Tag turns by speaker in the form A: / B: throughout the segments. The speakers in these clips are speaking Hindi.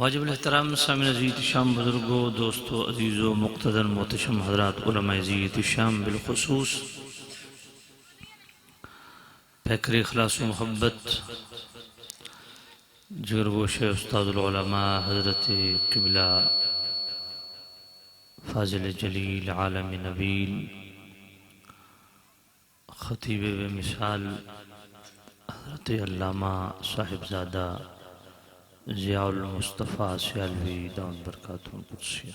A: वाजिब एहतराम सामिन अज़ीज़ शाम बुज़ुर्गों दोस्तों अज़ीज़ों मुक़्तदर मोहतशम हज़रात उलमा अज़ीज़ शाम बिलख़ुसूस फ़क्र इख़लास व मोहब्बत जिगरगोश उस्तादुल उलमा हज़रत क़िबला फ़ाज़िल जलील आलम नबील ख़तीब व मिसाल हज़रत अल्लामा साहिबज़ादा ज़ियाउल मुस्तफ़ा सियालवी दामत बरकातुहुल क़ुद्सिया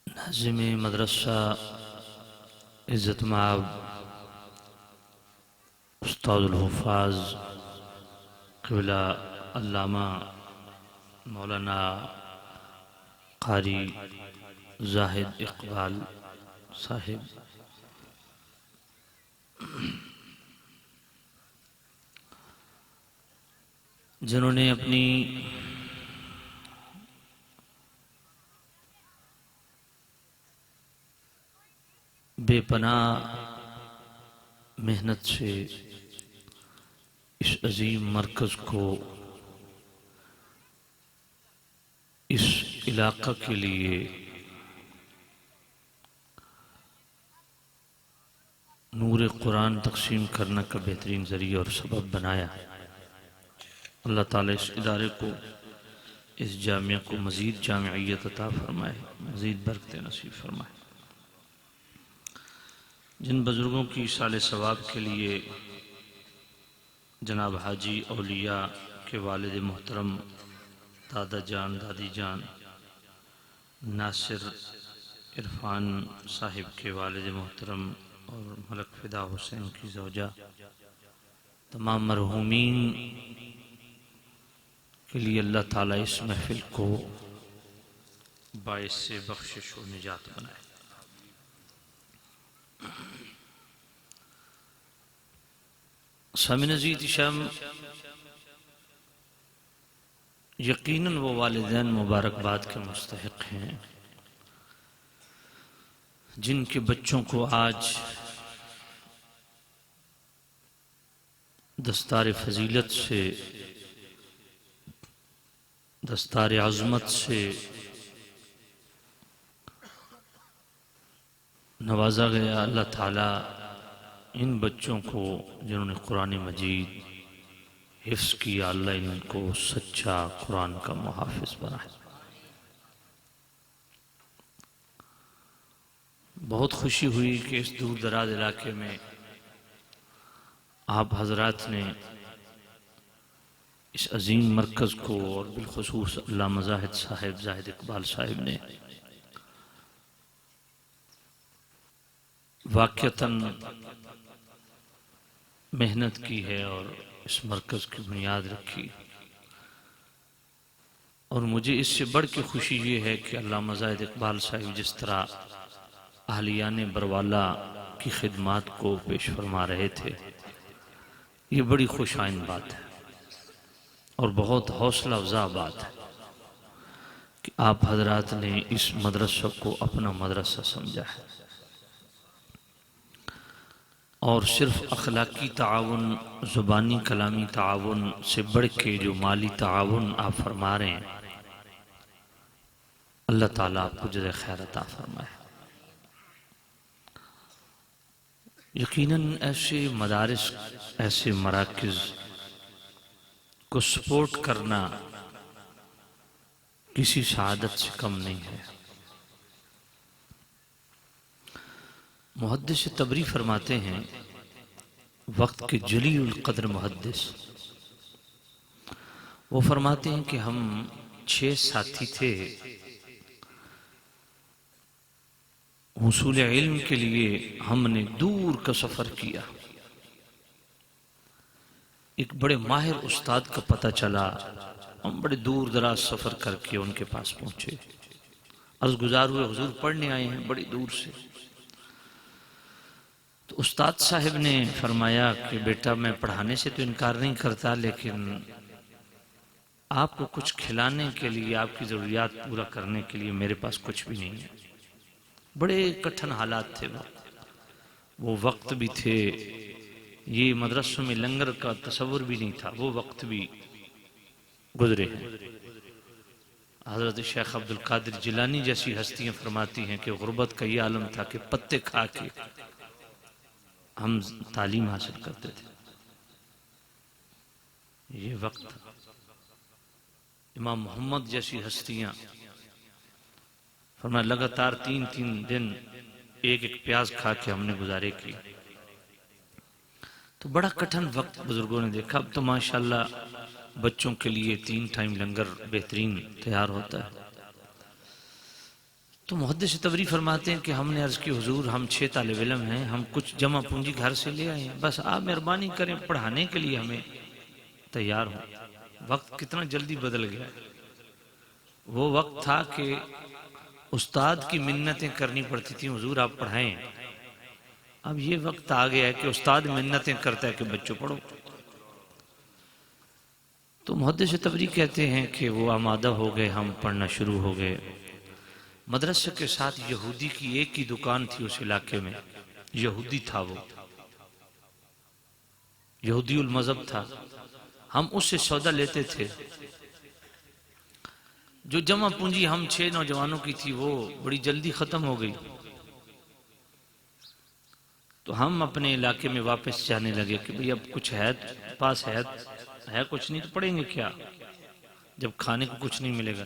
A: नाज़िम मदरसा इज़्ज़त माब उस्तादुल हुफ़ाज़ क़िबला अल्लामा मौलाना क़ारी ज़ाहिद इक़बाल साहिब जिन्होंने अपनी बेपनाह मेहनत से इस अजीम मरकज़ को इस इलाक़ा के लिए नूर कुरान तक़सीम करने का बेहतरीन ज़रिया और सबब बनाया। अल्लाह ताला इस इदारे को, इस जामिया को मज़ीद जामियत अता फ़रमाए, मज़ीद बरकतें नसीब फ़रमाए। जिन बुज़ुर्गों की साले सवाब के लिए जनाब हाजी औलिया के वालिद मोहतरम दादा जान दादी जान नासिर इरफान साहिब के वालिद मोहतरम और मलक फ़िदा हुसैन की ज़ौजा तमाम मरहूमीन के लिए अल्लाह ताला इस महफिल को बाइस से बख्शिश और निजात बनाए। सामिन अज़ीज़ शम, यकीनन वो वालिदैन मुबारकबाद के मुस्तहिक़ हैं जिनके बच्चों को आज दस्तार फजीलत से, दस्तार अज़मत से नवाजा गया। अल्लाह ताला इन बच्चों को जिन्होंने कुरान मजीद हिफ्ज़ किया, अल्लाह इनको सच्चा कुरान का मुहाफ़िज़ बनाए। बहुत खुशी हुई कि इस दूर दराज इलाके में आप हजरात ने इस अजीम मरकज़ को और बिलखुसूस अल्लामा ज़ाहिद साहिब, ज़ाहिद इकबाल साहिब ने वाक़तन मेहनत की है और इस मरकज़ की बुनियाद रखी। और मुझे इससे बढ़ के खुशी ये है कि अल्लामा ज़ाहिद इकबाल साहिब जिस तरह अहलियाने बरवाला की खिदमात को पेश फरमा रहे थे, ये बड़ी खुशाइन बात है और बहुत हौसला अफ़ज़ा बात है कि आप हजरात ने इस मदरसा को अपना मदरसा समझा है और सिर्फ अखलाकी ताउन, ज़ुबानी कलामी ताउन से बढ़ के जो माली ताउन आप फरमा रहे हैं, अल्लाह ताला आपको जज़ा खैर अता फरमाए। यकीनन ऐसे मदारिस, ऐसे मराकिज़ को सपोर्ट करना किसी शहादत से कम नहीं है। मुहद्दिस तबरी फरमाते हैं, वक्त के जलील कद्र मुहद्दिस, वो फरमाते हैं कि हम 6 साथी थे, हुसूल इल्म के लिए हमने दूर का सफ़र किया। एक बड़े माहिर उस्ताद का पता चला, हम बड़े दूर दराज सफ़र करके उनके पास पहुँचे। अर्ज़ गुज़ार हुए, हुजूर पढ़ने आए हैं बड़ी दूर से। तो उस्ताद साहिब ने फरमाया कि बेटा, मैं पढ़ाने से तो इनकार नहीं करता, लेकिन आपको कुछ खिलाने के लिए, आपकी ज़रूरियात पूरा करने के लिए मेरे पास कुछ भी नहीं है। बड़े कठिन हालात थे वो वक्त भी थे, ये मदरसों में लंगर का तसव्वुर भी नहीं था, वो वक्त भी गुजरे हैं। हज़रत शेख अब्दुल कादिर जिलानी जैसी हस्तियां फरमाती हैं कि गुर्बत का ये आलम था कि पत्ते खा के हम तालीम हासिल करते थे। ये वक्त था। इमाम मोहम्मद जैसी हस्तियां फरमाया, लगातार 3-3 दिन एक प्याज खा के हमने गुजारे की। तो बड़ा कठिन वक्त बुजुर्गों ने देखा। अब तो माशाल्लाह बच्चों के लिए 3 टाइम लंगर बेहतरीन तैयार होता है। तो मुहद्दिस तबरी फरमाते हैं कि हमने अर्ज़ की, हुजूर हम 6 तालिब इल्म हैं, हम कुछ जमा पूंजी घर से ले आए हैं, बस आप मेहरबानी करें, पढ़ाने के लिए हमें तैयार हो। वक्त कितना जल्दी बदल गया। वो वक्त था कि उस्ताद की मिन्नतें करनी पड़ती थी, हुजूर आप पढ़ाएं। अब ये वक्त आ गया है कि उस्ताद मिन्नतें करता है कि बच्चों पढ़ो। तो मुहद्दिस तबरी कहते हैं कि वो आमादा हो गए, हम पढ़ना शुरू हो गए। मदरसे के साथ यहूदी की एक ही दुकान थी उस इलाके में, यहूदी था वो, यहूदी उल मज़हब था। हम उससे सौदा लेते थे। जो जमा पूंजी हम 6 नौजवानों की थी वो बड़ी जल्दी खत्म हो गई। तो हम अपने इलाके में वापस जाने लगे कि भाई अब कुछ है पास, है कुछ नहीं तो पढ़ेंगे क्या, जब खाने को कुछ नहीं मिलेगा।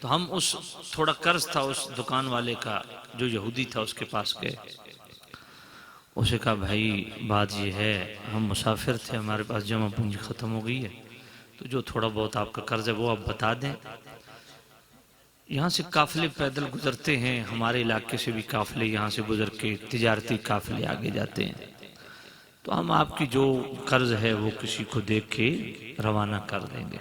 A: तो हम उस थोड़ा कर्ज था उस दुकान वाले का जो यहूदी था, उसके पास गए। उसे कहा, भाई बात ये है, हम मुसाफिर थे, हमारे पास जमा पूंजी ख़त्म हो गई है, तो जो थोड़ा बहुत आपका कर्ज है वो आप बता दें। यहाँ से काफ़िले पैदल गुजरते हैं, हमारे इलाके से भी काफ़िले यहाँ से गुजर के तिजारती काफ़िले आगे जाते हैं। तो हम आपकी जो कर्ज है वो किसी को देख के रवाना कर देंगे।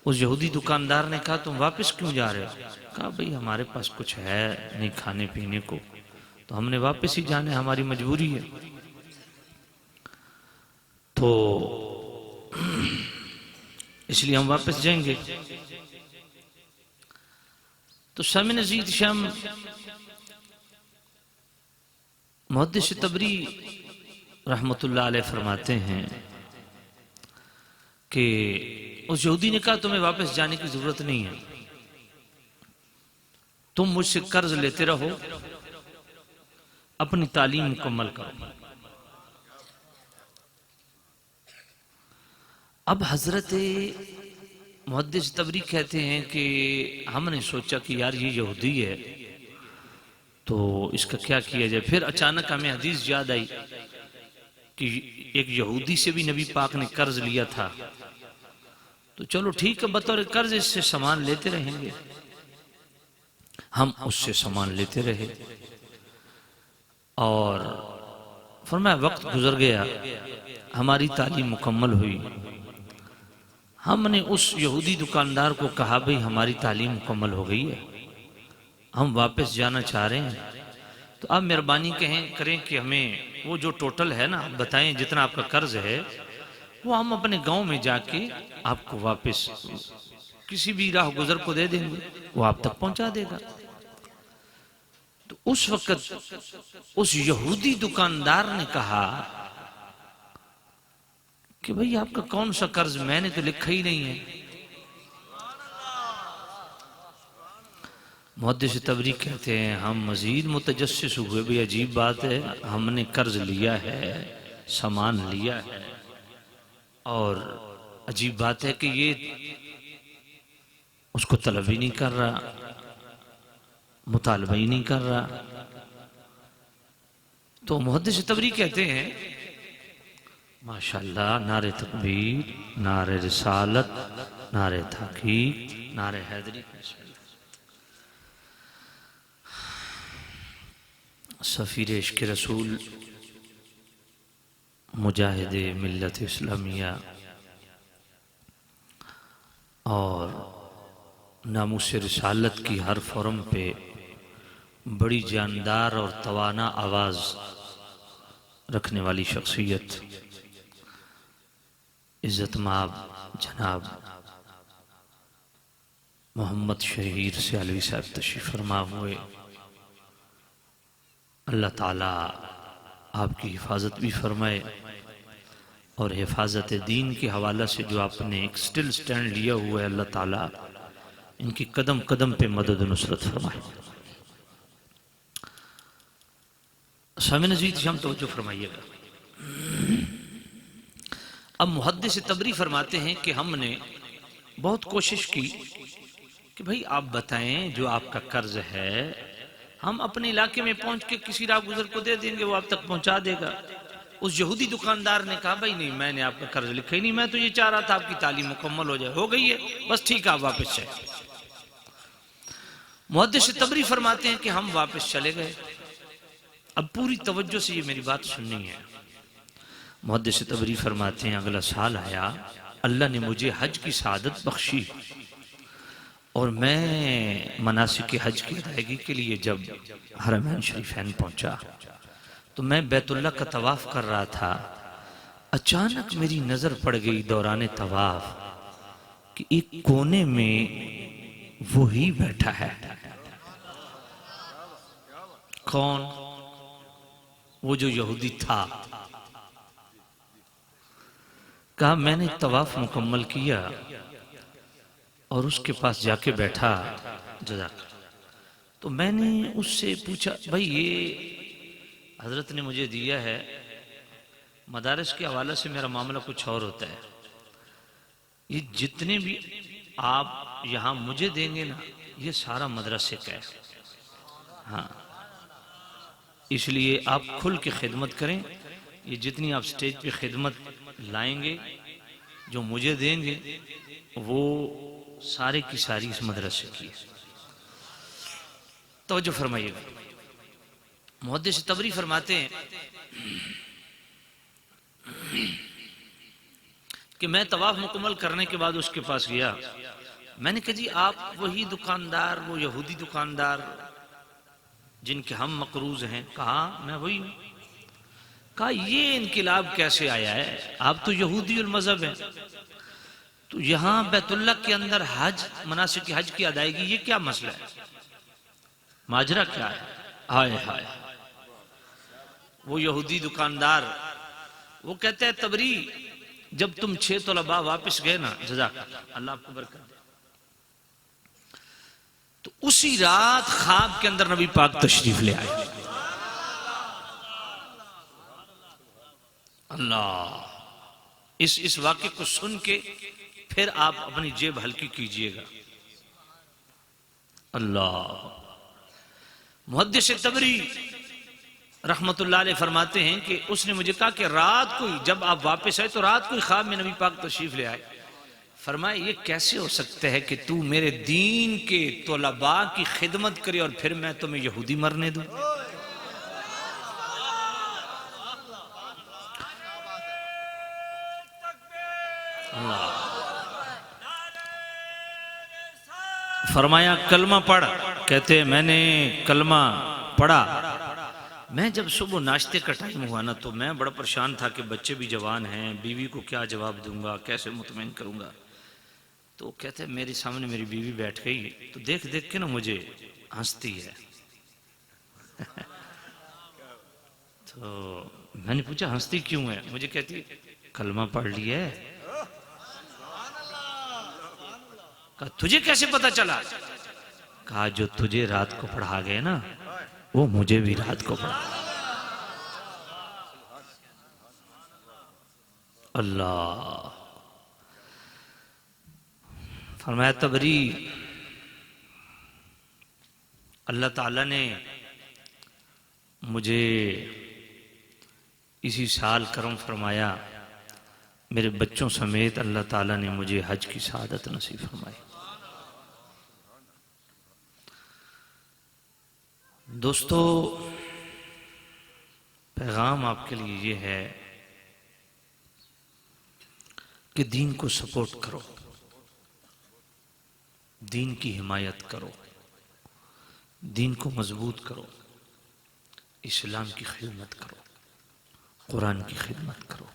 A: उस यहूदी दुकानदार ने कहा तुम वापस क्यों जा रहे हो? कहा भाई हमारे पास कुछ है नहीं खाने पीने को, तो हमने वापस ही जाना है, हमारी मजबूरी है। तो इसलिए हम वापस जाएंगे। तो शामिन अजीज शाम मुहद्दिस तबरी रहमतुल्लाह अलैह फरमाते हैं कि उस यहूदी ने कहा तुम्हें वापस जाने की जरूरत नहीं है, तुम मुझसे कर्ज लेते रहो, अपनी तालीम मुकम्मल करो। अब हजरत मुहद्दिस तबरी कहते हैं कि हमने सोचा कि यार ये यहूदी है तो इसका क्या किया जाए। फिर अचानक हमें हदीस याद आई कि एक यहूदी से भी नबी पाक ने कर्ज लिया था, तो चलो ठीक है बतौर कर्ज इससे सामान लेते रहेंगे। हम उससे सामान लेते रहे और फरमाया वक्त गुजर गया, हमारी तालीम मुकम्मल हुई। हमने उस यहूदी दुकानदार को कहा भाई हमारी तालीम मुकम्मल हो गई है, हम वापस जाना चाह रहे हैं, तो आप मेहरबानी करें कि हमें वो जो टोटल है ना बताएं जितना आपका कर्ज है, वो हम अपने गांव में जाके आपको वापस किसी भी राह गुजर को दे देंगे, वो आप तक पहुंचा देगा। तो उस वक्त उस यहूदी दुकानदार ने कहा कि भाई आपका कौन सा कर्ज, मैंने तो लिखा ही नहीं है। मुहद्दिस तबरी कहते हैं हम मजीद मुतजस्सिस हुए, भी अजीब बात है, हमने कर्ज लिया है, सामान लिया है, और अजीब बात है कि ये उसको तलब ही नहीं कर रहा, मुतालबा ही नहीं कर रहा। तो मुहद्दिस तबरी कहते हैं माशाअल्लाह, नारे तकबीर, नारे रिसालत, नारे तहकीक, नारे हैदरी, सफीर इश्क़ रसूल, मुजाहिद मिल्लत इस्लामिया और नामूस रिसालत की हर फोरम पे बड़ी जानदार और तवाना आवाज़ रखने वाली शख्सियत इज़्ज़तमाब जनाब मोहम्मद शहीर सियालवी साहब तशरीफ़ फरमा हुए। अल्लाह ताला आपकी हिफाजत भी फरमाए और हिफाजत दीन के हवाला से जो आपने एक स्टिल स्टैंड लिया हुआ है, अल्लाह ताला इनकी कदम कदम पे मदद नुसरत फरमाए। सामिन अज़ीज़ हम तवज्जो फरमाइएगा। अब मुहद्दिस तबरी फरमाते हैं कि हमने बहुत कोशिश की कि भाई आप बताएं जो आपका कर्ज है, हम अपने इलाके में पहुंच के किसी राह गुजर को दे देंगे, वो आप तक पहुंचा देगा। उस यहूदी दुकानदार ने कहा भाई नहीं, मैंने आपका कर्ज लिखा ही नहीं, मैं तो ये चाह रहा था आपकी तालीम मुकम्मल हो जाए, हो गई है, बस ठीक है आप वापस चले। मुहद्दिस तबरी फरमाते हैं कि हम वापस चले गए। अब पूरी तवज्जो से ये मेरी बात सुननी है। मुहद्दिस तबरी फरमाते हैं अगला साल आया, अल्लाह ने मुझे हज की सआदत बख्शी और मैं मनासिक हज की अदायगी के लिए जब हरमैन शरीफैन पहुंचा तो मैं बैतुल्लाह का तवाफ कर रहा था। अचानक मेरी नजर पड़ गई दौरान तवाफ कि एक कोने में वो ही बैठा है। कौन? वो जो यहूदी था। कहा मैंने तवाफ मुकम्मल किया और उसके पास जाके बैठा, जज़ाक। तो मैंने उससे पूछा भाई ये हजरत ने मुझे दिया है, मदारिस के हवाले से मेरा मामला कुछ और होता है, ये जितने भी आप यहाँ मुझे देंगे ना ये सारा मदरसे का है, हाँ, इसलिए आप खुल के खिदमत करें। ये जितनी आप स्टेज पे खिदमत लाएंगे जो मुझे देंगे वो सारे की सारी इस मदरसे की है। तो जो फरमाइएगा, मुहद्दिस तबरी फरमाते हैं कि मैं तवाफ मुकम्मल करने के बाद उसके पास गया। मैंने कहा जी आप वही दुकानदार, वो यहूदी दुकानदार जिनके हम मकरूज हैं? कहा मैं वही हूं। कहा ये इनकिलाब कैसे आया है? आप तो यहूदी उल मजहब हैं, तो यहां बैतुल्लाह के अंदर हज मनासिक हज की अदायगी, ये क्या मसला है, माजरा क्या है? हाय हाय। वो यहूदी दुकानदार वो कहते हैं तबरी जब तुम 6 तलबा वापस गए ना, जज़ाक अल्लाह आपको बरकत दे, तो उसी रात ख्वाब के अंदर नबी पाक तशरीफ ले आए। अल्लाह। इस वाक्य को सुन के फिर आप अपनी जेब हल्की कीजिएगा। अल्लाह। मुहद्दिस तबरी रहमतुल्लाह अलैह फरमाते हैं कि उसने मुझे कहा कि रात को ही जब आप वापस आए तो रात को ही ख्वाब में नबी पाक तशरीफ ले आए। फरमाया ये कैसे हो सकता है कि तू मेरे दीन के तलबा की खिदमत करे और फिर मैं तुम्हें यहूदी मरने दूं? फरमाया कलमा पढ़। कहते मैंने कलमा पढ़ा। मैं जब सुबह नाश्ते का टाइम हुआ ना, तो मैं बड़ा परेशान था कि बच्चे भी जवान हैं, बीवी को क्या जवाब दूंगा, कैसे मुतमईन करूंगा। तो कहते मेरे सामने मेरी बीवी बैठ गई, तो देख देख के ना मुझे हंसती है। तो मैंने पूछा हंसती क्यों है? मुझे कहती कलमा पढ़ लिया है। कहा तुझे कैसे पता चला? कहा जो तुझे रात को पढ़ा गए ना, वो मुझे भी रात को पढ़ा। अल्लाह। फरमाया तबरी अल्लाह ताला ने मुझे इसी साल करम फरमाया, मेरे बच्चों समेत अल्लाह ताला ने मुझे हज की सआदत नसीब फरमाई। दोस्तों, पैगाम आपके लिए ये है कि दीन को सपोर्ट करो, दीन की हिमायत करो, दीन को मजबूत करो, इस्लाम की खिदमत करो, कुरान की खिदमत करो,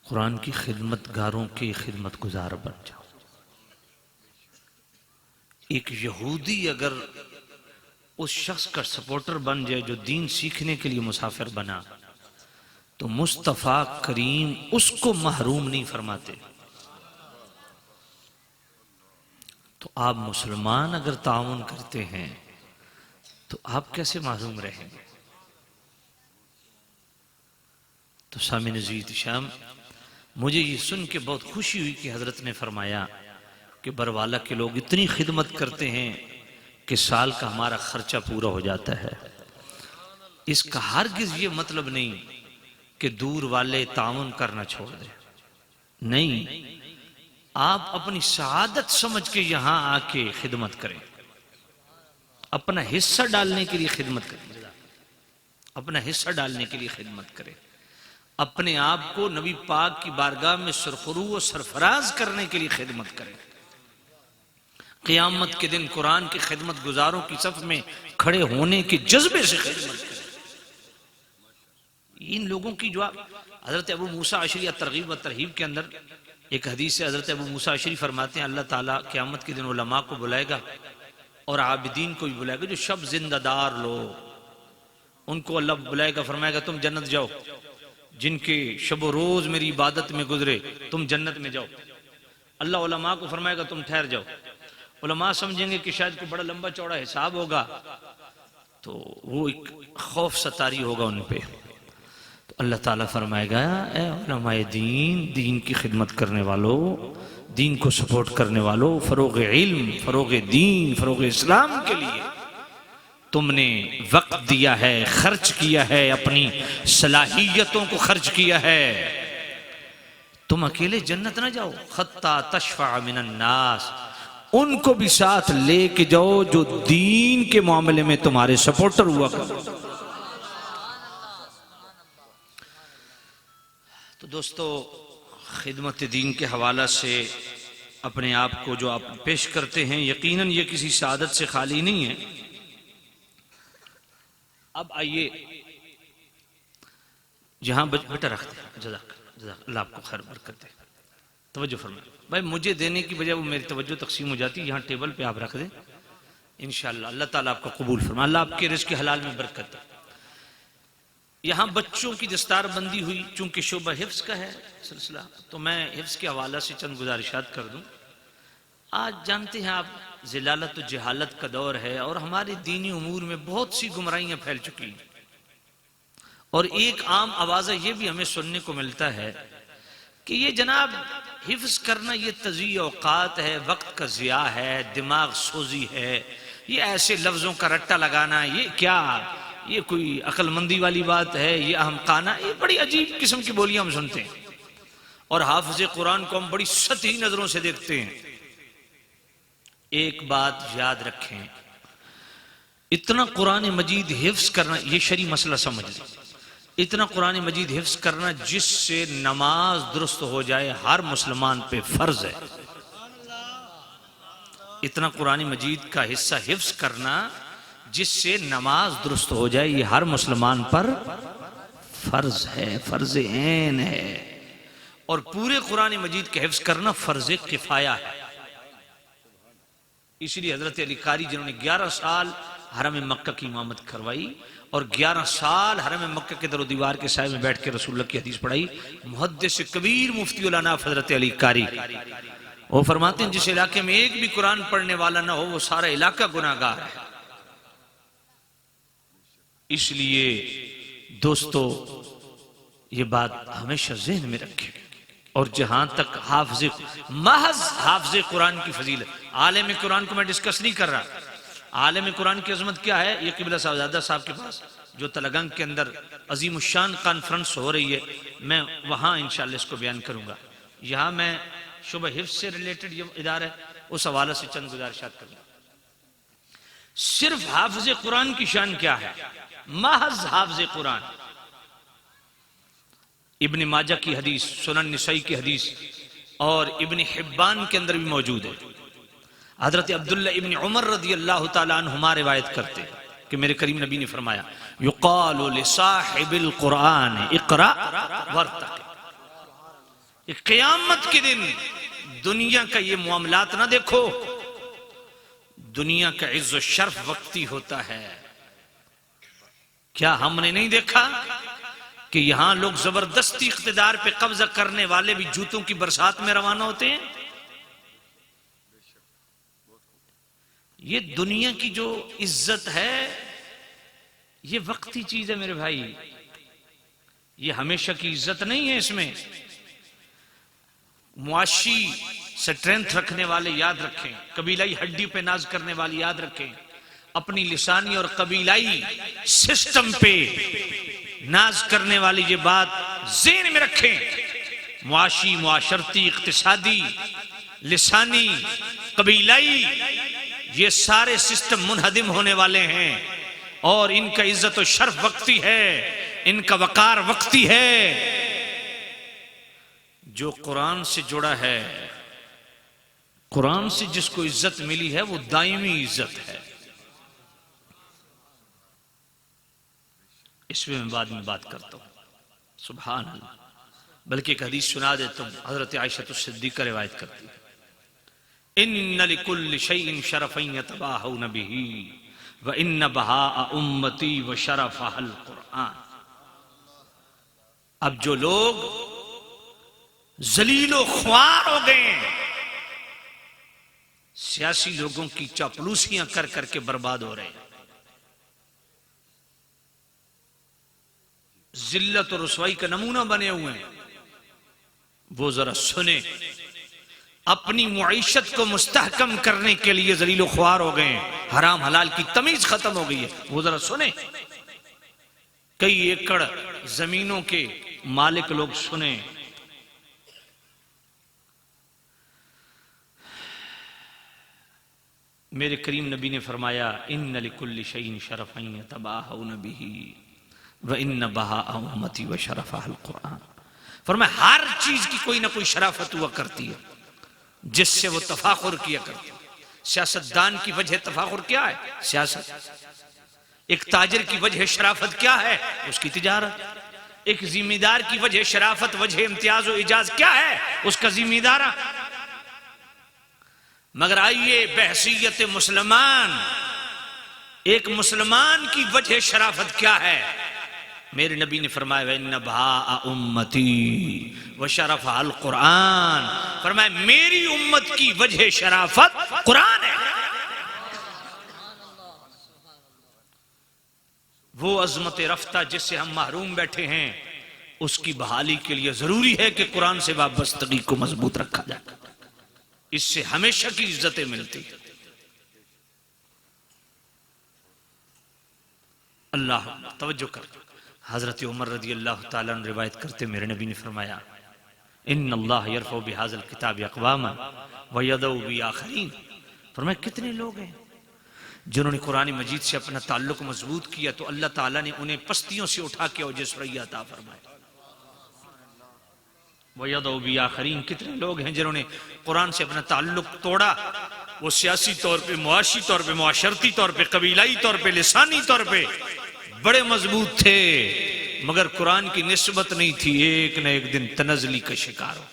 A: कुरान की खिदमतगारों के खिदमत गुजार बन जाओ। एक यहूदी अगर उस शख्स का सपोर्टर बन जाए जो दीन सीखने के लिए मुसाफिर बना, तो मुस्तफा करीम उसको महरूम नहीं फरमाते। तो आप मुसलमान अगर ताउन करते हैं तो आप कैसे महरूम रहेंगे? तो सामी नज़ीर शाम, मुझे ये सुन के बहुत खुशी हुई कि हजरत ने फरमाया कि बरवाला के लोग इतनी खिदमत करते हैं कि साल का हमारा खर्चा पूरा हो जाता है। इसका हरगिज ये मतलब नहीं कि दूर वाले ताउन करना छोड़ दें, नहीं, आप अपनी शहादत समझ के यहां आके खिदमत करें, अपना हिस्सा डालने के लिए खिदमत करें, अपना हिस्सा डालने के लिए खिदमत करें, अपने आप को नबी पाक की बारगाह में सरखरू और सरफराज करने के लिए खिदमत करें। क़यामत के दिन कुरान की खिदमत गुजारों की सफ में खड़े होने के जज्बे से खिदमत करें। इन लोगों की जो हजरत अबू मूसा अशरी तरगीब व तरहीब के अंदर एक हदीस से हजरत अबू मूसा अशरी फरमाते हैं, अल्लाह ताला क़यामत के दिन उलमा को बुलाएगा और आबिदीन को भी बुलाएगा, जो शब जिंदादार लोग उनको अल्लाह बुलाएगा, फरमाएगा तुम जन्नत जाओ, जिनके शब रोज मेरी इबादत में गुजरे तुम जन्नत में जाओ। अल्लाह उलमा को फरमाएगा तुम ठहर जाओ। उलमा समझेंगे कि शायद कोई बड़ा लंबा चौड़ा हिसाब होगा, तो वो एक खौफ सतारी होगा उन पे। तो अल्लाह ताला फरमाएगा, ए उलमाए दीन, दीन की खिदमत करने वालों, दीन को सपोर्ट करने वालों, फरोग इल्म, फरोग दीन, फरोग इस्लाम के लिए तुमने वक्त दिया है, खर्च किया है, अपनी सलाहियतों को खर्च किया है। तुम अकेले जन्नत ना जाओ, खत्ता तशफा मिनन नास, उनको भी साथ लेके जाओ जो दीन के मामले में तुम्हारे सपोर्टर हुआ करो। तो दोस्तों, खिदमत दीन के हवाला से अपने आप को जो आप पेश करते हैं, यकीनन ये किसी सादत से खाली नहीं है। अब आइए जहां बेटा रखते हैं, जज़ाक जज़ाक, अल्लाह आपको खैर बरकत दे। तवज्जो फरमाए भाई, मुझे देने की बजाय वो मेरी तवज्जो तकसीम हो जाती है। यहाँ टेबल पे आप रख दें, इंशाअल्लाह अल्लाह ताला आपका कबूल फरमाए, अल्लाह आपके रिज़्क़ हलाल में बरकत दे। यहाँ बच्चों की दस्तारबंदी हुई, चूंकि शोबा हिफ्ज़ का है सिलसिला, तो मैं हिफ्ज़ के हवाला से चंद गुजारिशात कर दूं। आज जानते हैं आप, ज़िलालत और जहालत का दौर है और हमारे दीनी उमूर में बहुत सी गुमराहियां फैल चुकी हैं। और एक आम आवाज़ा ये भी हमें सुनने को मिलता है कि ये जनाब हिफ्ज़ करना ये तज़ीय औकात है, वक्त का ज़िया है, दिमाग सोजी है, ये ऐसे लफ्ज़ों का रट्टा लगाना, ये क्या, ये कोई अक्लमंदी वाली बात है, ये अहमकाना, ये बड़ी अजीब किस्म की बोलियां हम सुनते हैं। और हाफिज़ कुरान को हम बड़ी सतही नजरों से देखते हैं। एक बात याद रखें, इतना कुरान मजीद हिफ्ज़ करना, ये शरी मसला समझ लें, इतना कुरान मजीद हिफ्ज़ करना जिससे नमाज दुरुस्त हो जाए, हर मुसलमान पे फर्ज है। इतना कुरान मजीद का हिस्सा हिफ्ज़ करना जिससे नमाज दुरुस्त हो जाए, ये हर मुसलमान पर फर्ज है, फर्ज ऐन है। और पूरे कुरान मजीद का हिफ्ज़ करना फर्ज किफाया है। इसलिए हजरत अली कारी, जिन्होंने 11 साल हरम मक्का की इमामत करवाई और 11 साल हरम मक्का के दरो दीवार के साए में बैठ के रसूलुल्लाह की हदीस पढ़ाई, मुहद्दिस कबीर मुफ्ती उल अनाफ हजरत अली कारी, वो फरमाते हैं जिस इलाके में एक भी कुरान पढ़ने वाला ना हो, वो सारा इलाका गुनाहगार है। इसलिए दोस्तों, ये बात हमेशा ज़हन में रखें। और जहां तक महज हाफिज़ कुरान की फजीलत, आलिम कुरान को मैं डिस्कस नहीं कर रहा, आलिम कुरान की अजमत क्या है, ये किबला साहबजादा साहब के पास जो तलगंग के अंदर अजीमुशान कॉन्फ्रेंस हो रही है, मैं वहां इंशाअल्लाह इसको बयान करूंगा। यहाँ मैं शुबह हिफ्ज़ से रिलेटेड ये इदारा है, उस हवाले से चंद गुजारिशात करूंगा। सिर्फ हाफिज़ कुरान की शान क्या है, महज हाफिज़ कुरान। इब्न माजा की हदीस, सुनन निसाई की हदीस और इब्न हिब्बान के अंदर भी मौजूद है। हजरत अब्दुल्ला इब्न उमर रज़ी अल्लाह तआला अन्हुमा रिवायत करते हैं कि मेरे करीम नबी ने फरमाया, युक़ालु लिसाहिबिल कुरान इक़रा वर्तक़ि। क़यामत के दिन दुनिया का ये मामलात ना देखो, दुनिया का इज्जत शर्फ वक्ती होता है। क्या हमने नहीं देखा कि यहां लोग जबरदस्ती इख्तिदार पे कब्जा करने वाले भी जूतों की बरसात में रवाना होते हैं? ये दुनिया की जो इज्जत है ये वक्ती चीज है मेरे भाई, ये हमेशा की इज्जत नहीं है। इसमें मुआशी स्ट्रेंथ रखने वाले याद रखें, कबीलाई हड्डी पे नाज करने वाले याद रखें, अपनी लिसानी और कबीलाई सिस्टम पे नाज करने वाली ये बात ज़हन में रखें। मुआशी, मुआशरती, इक्तिसादी, लिसानी, कबीलाई, ये सारे सिस्टम मुनहदिम होने वाले हैं और इनका इज्जत और शर्फ वक्ती है, इनका वकार वक्ती है। जो कुरान से जुड़ा है, कुरान से जिसको इज्जत मिली है, वो दायमी इज्जत है। इसमें मैं बाद में बात करता हूं, सुभान अल्लाह। बल्कि एक हदीस सुना देता हूं, हजरत आयशा सिद्दीक़ा रिवायत करती है, इन्न लिकुल्लि शैइन शरफ़न यतबाहून बिही व इन्न बहाअ उम्मती व शरफ़हल कुरान। अब जो लोग जलीलो ख्वार हो गए, सियासी लोगों की चापलूसियां कर करके बर्बाद हो रहे हैं, जिल्लत और रुसवाई का नमूना बने हुए हैं, वो जरा सुने। अपनी मुईशत को मुस्तहकम करने के लिए जलीलो ख्वार हो गए, हराम हलाल की तमीज खत्म हो गई है, वो जरा सुने। कई एकड़ जमीनों के मालिक लोग सुने। मेरे करीम नबी ने फरमाया, इन्न लिकुल्लि शैइन शरफ़न यतबाहून बिही व इन्न बहाअ उम्मती व शरफ़हल कुरान। फरमाया हर चीज की कोई ना कोई शराफत हुआ करती है जिससे वो तफाखुर किया करते हैं। सियासतदान की वजह तफाखुर क्या है? सियासत। एक ताजिर की वजह शराफत क्या है? उसकी तिजारत। एक जिम्मेदार की वजह शराफत, वजह इम्तियाज और इजाज क्या है? उसका जिम्मेदारा। मगर आइए बहसीयत मुसलमान, एक मुसलमान की वजह शराफत क्या है? मेरे नबी ने फरमाया वन्ना भा उम्मती व शरफ अल कुरान, फरमाया मेरी उम्मत की वजह शराफत कुरान है। वो अजमत रफ्ता जिससे हम महरूम बैठे हैं, उसकी बहाली के लिए जरूरी है कि कुरान से वाबस्तगी को मजबूत रखा जाए। इससे हमेशा की इज्जतें मिलती है। अल्लाह तवज्जो कर। हजरत उमर रदी अल्लाह ताला अन्हु रिवायत करते मेरे नबी ने फरमाया इन्नल्लाह यरफउ बिहाज़ल किताब अक़वामन व यदउ बि आखरीन। फरमाया कितने लोग हैं जिन्होंने कुरान मजीद से अपना ताल्लुक मजबूत किया तो अल्लाह ताला ने उन्हें पस्तियों से उठा के ओजस्वैया अता फरमाया। व यदउ बि आखरीन, कितने लोग हैं जिन्होंने कुरान से अपना ताल्लुक तोड़ा। वो सियासी तौर पे, मुआशी तौर पे, मुआशरती तौर पे, कबीलाई तौर पे, लिसानी तौर पे बड़े मजबूत थे, मगर कुरान की निस्बत नहीं थी, एक न एक दिन तनज़ली का शिकार हो।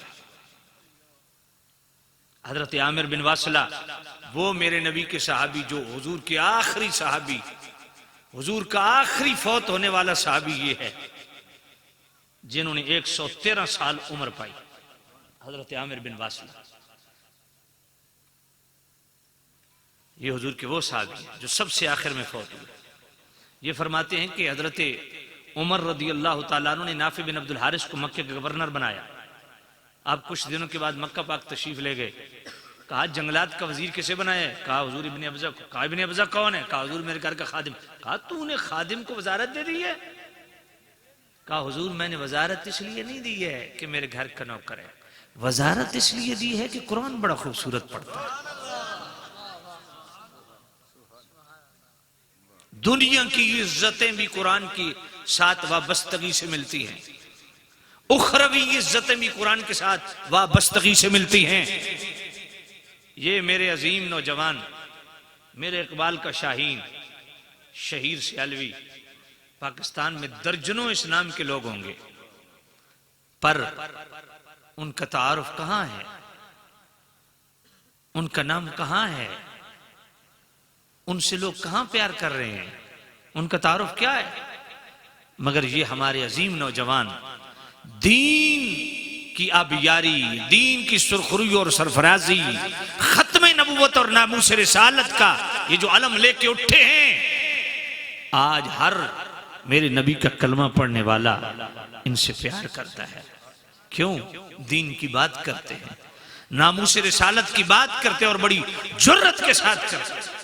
A: हजरत आमिर बिन वासिला, वो मेरे नबी के सहाबी, जो हुजूर के आखिरी सहाबी, हुजूर का आखिरी फौत होने वाला सहाबी ये है जिन्होंने 113 साल उम्र पाई। हजरत आमिर बिन वासिला ये हुजूर के वो सहाबी जो सबसे आखिर में फौत हुए। ये फरमाते हैं कि हजरत उमर रदी अल्लाह तआला अन्हु ने नाफी बिन अब्दुल हारिस को मक्के का गवर्नर बनाया। आप कुछ दिनों के बाद मक्का पाक तशरीफ ले गए। कहा जंगलात का वजीर किसे बनाया? कहा हुजूर इब्ने अब्जा को। कहा इब्ने अब्जा कौन है? कहा हुजूर मेरे घर का खादिम। कहा तूने खादिम को वजारत दे दी है? कहा हुजूर मैंने वजारत इसलिए नहीं दी है कि मेरे घर का नौकर है, वजारत इसलिए दी है कि कुरान बड़ा खूबसूरत पढ़ता है। दुनिया की इज्जतें भी कुरान की साथ वाबस्तगी से मिलती हैं, उखरवी इज्जतें भी कुरान के साथ वाबस्तगी से मिलती हैं। ये मेरे अजीम नौजवान, मेरे इकबाल का शाहीन शहीर सियालवी, पाकिस्तान में दर्जनों इस नाम के लोग होंगे, पर उनका तारुफ कहां है? उनका नाम कहां है? उनसे लोग कहां प्यार कर रहे हैं? उनका तारुफ क्या है? मगर ये हमारे अजीम नौजवान दीन की आबियारी, दीन की सुरखरुई और सरफराजी, खत्म नबूवत और नामूस रिसालत का ये जो अलम लेके उठे हैं, आज हर मेरे नबी का कलमा पढ़ने वाला इनसे प्यार करता है। क्यों? दीन की बात करते हैं, नामूस रिसालत की बात करते हैं और बड़ी जुर्रत के साथ करते हैं।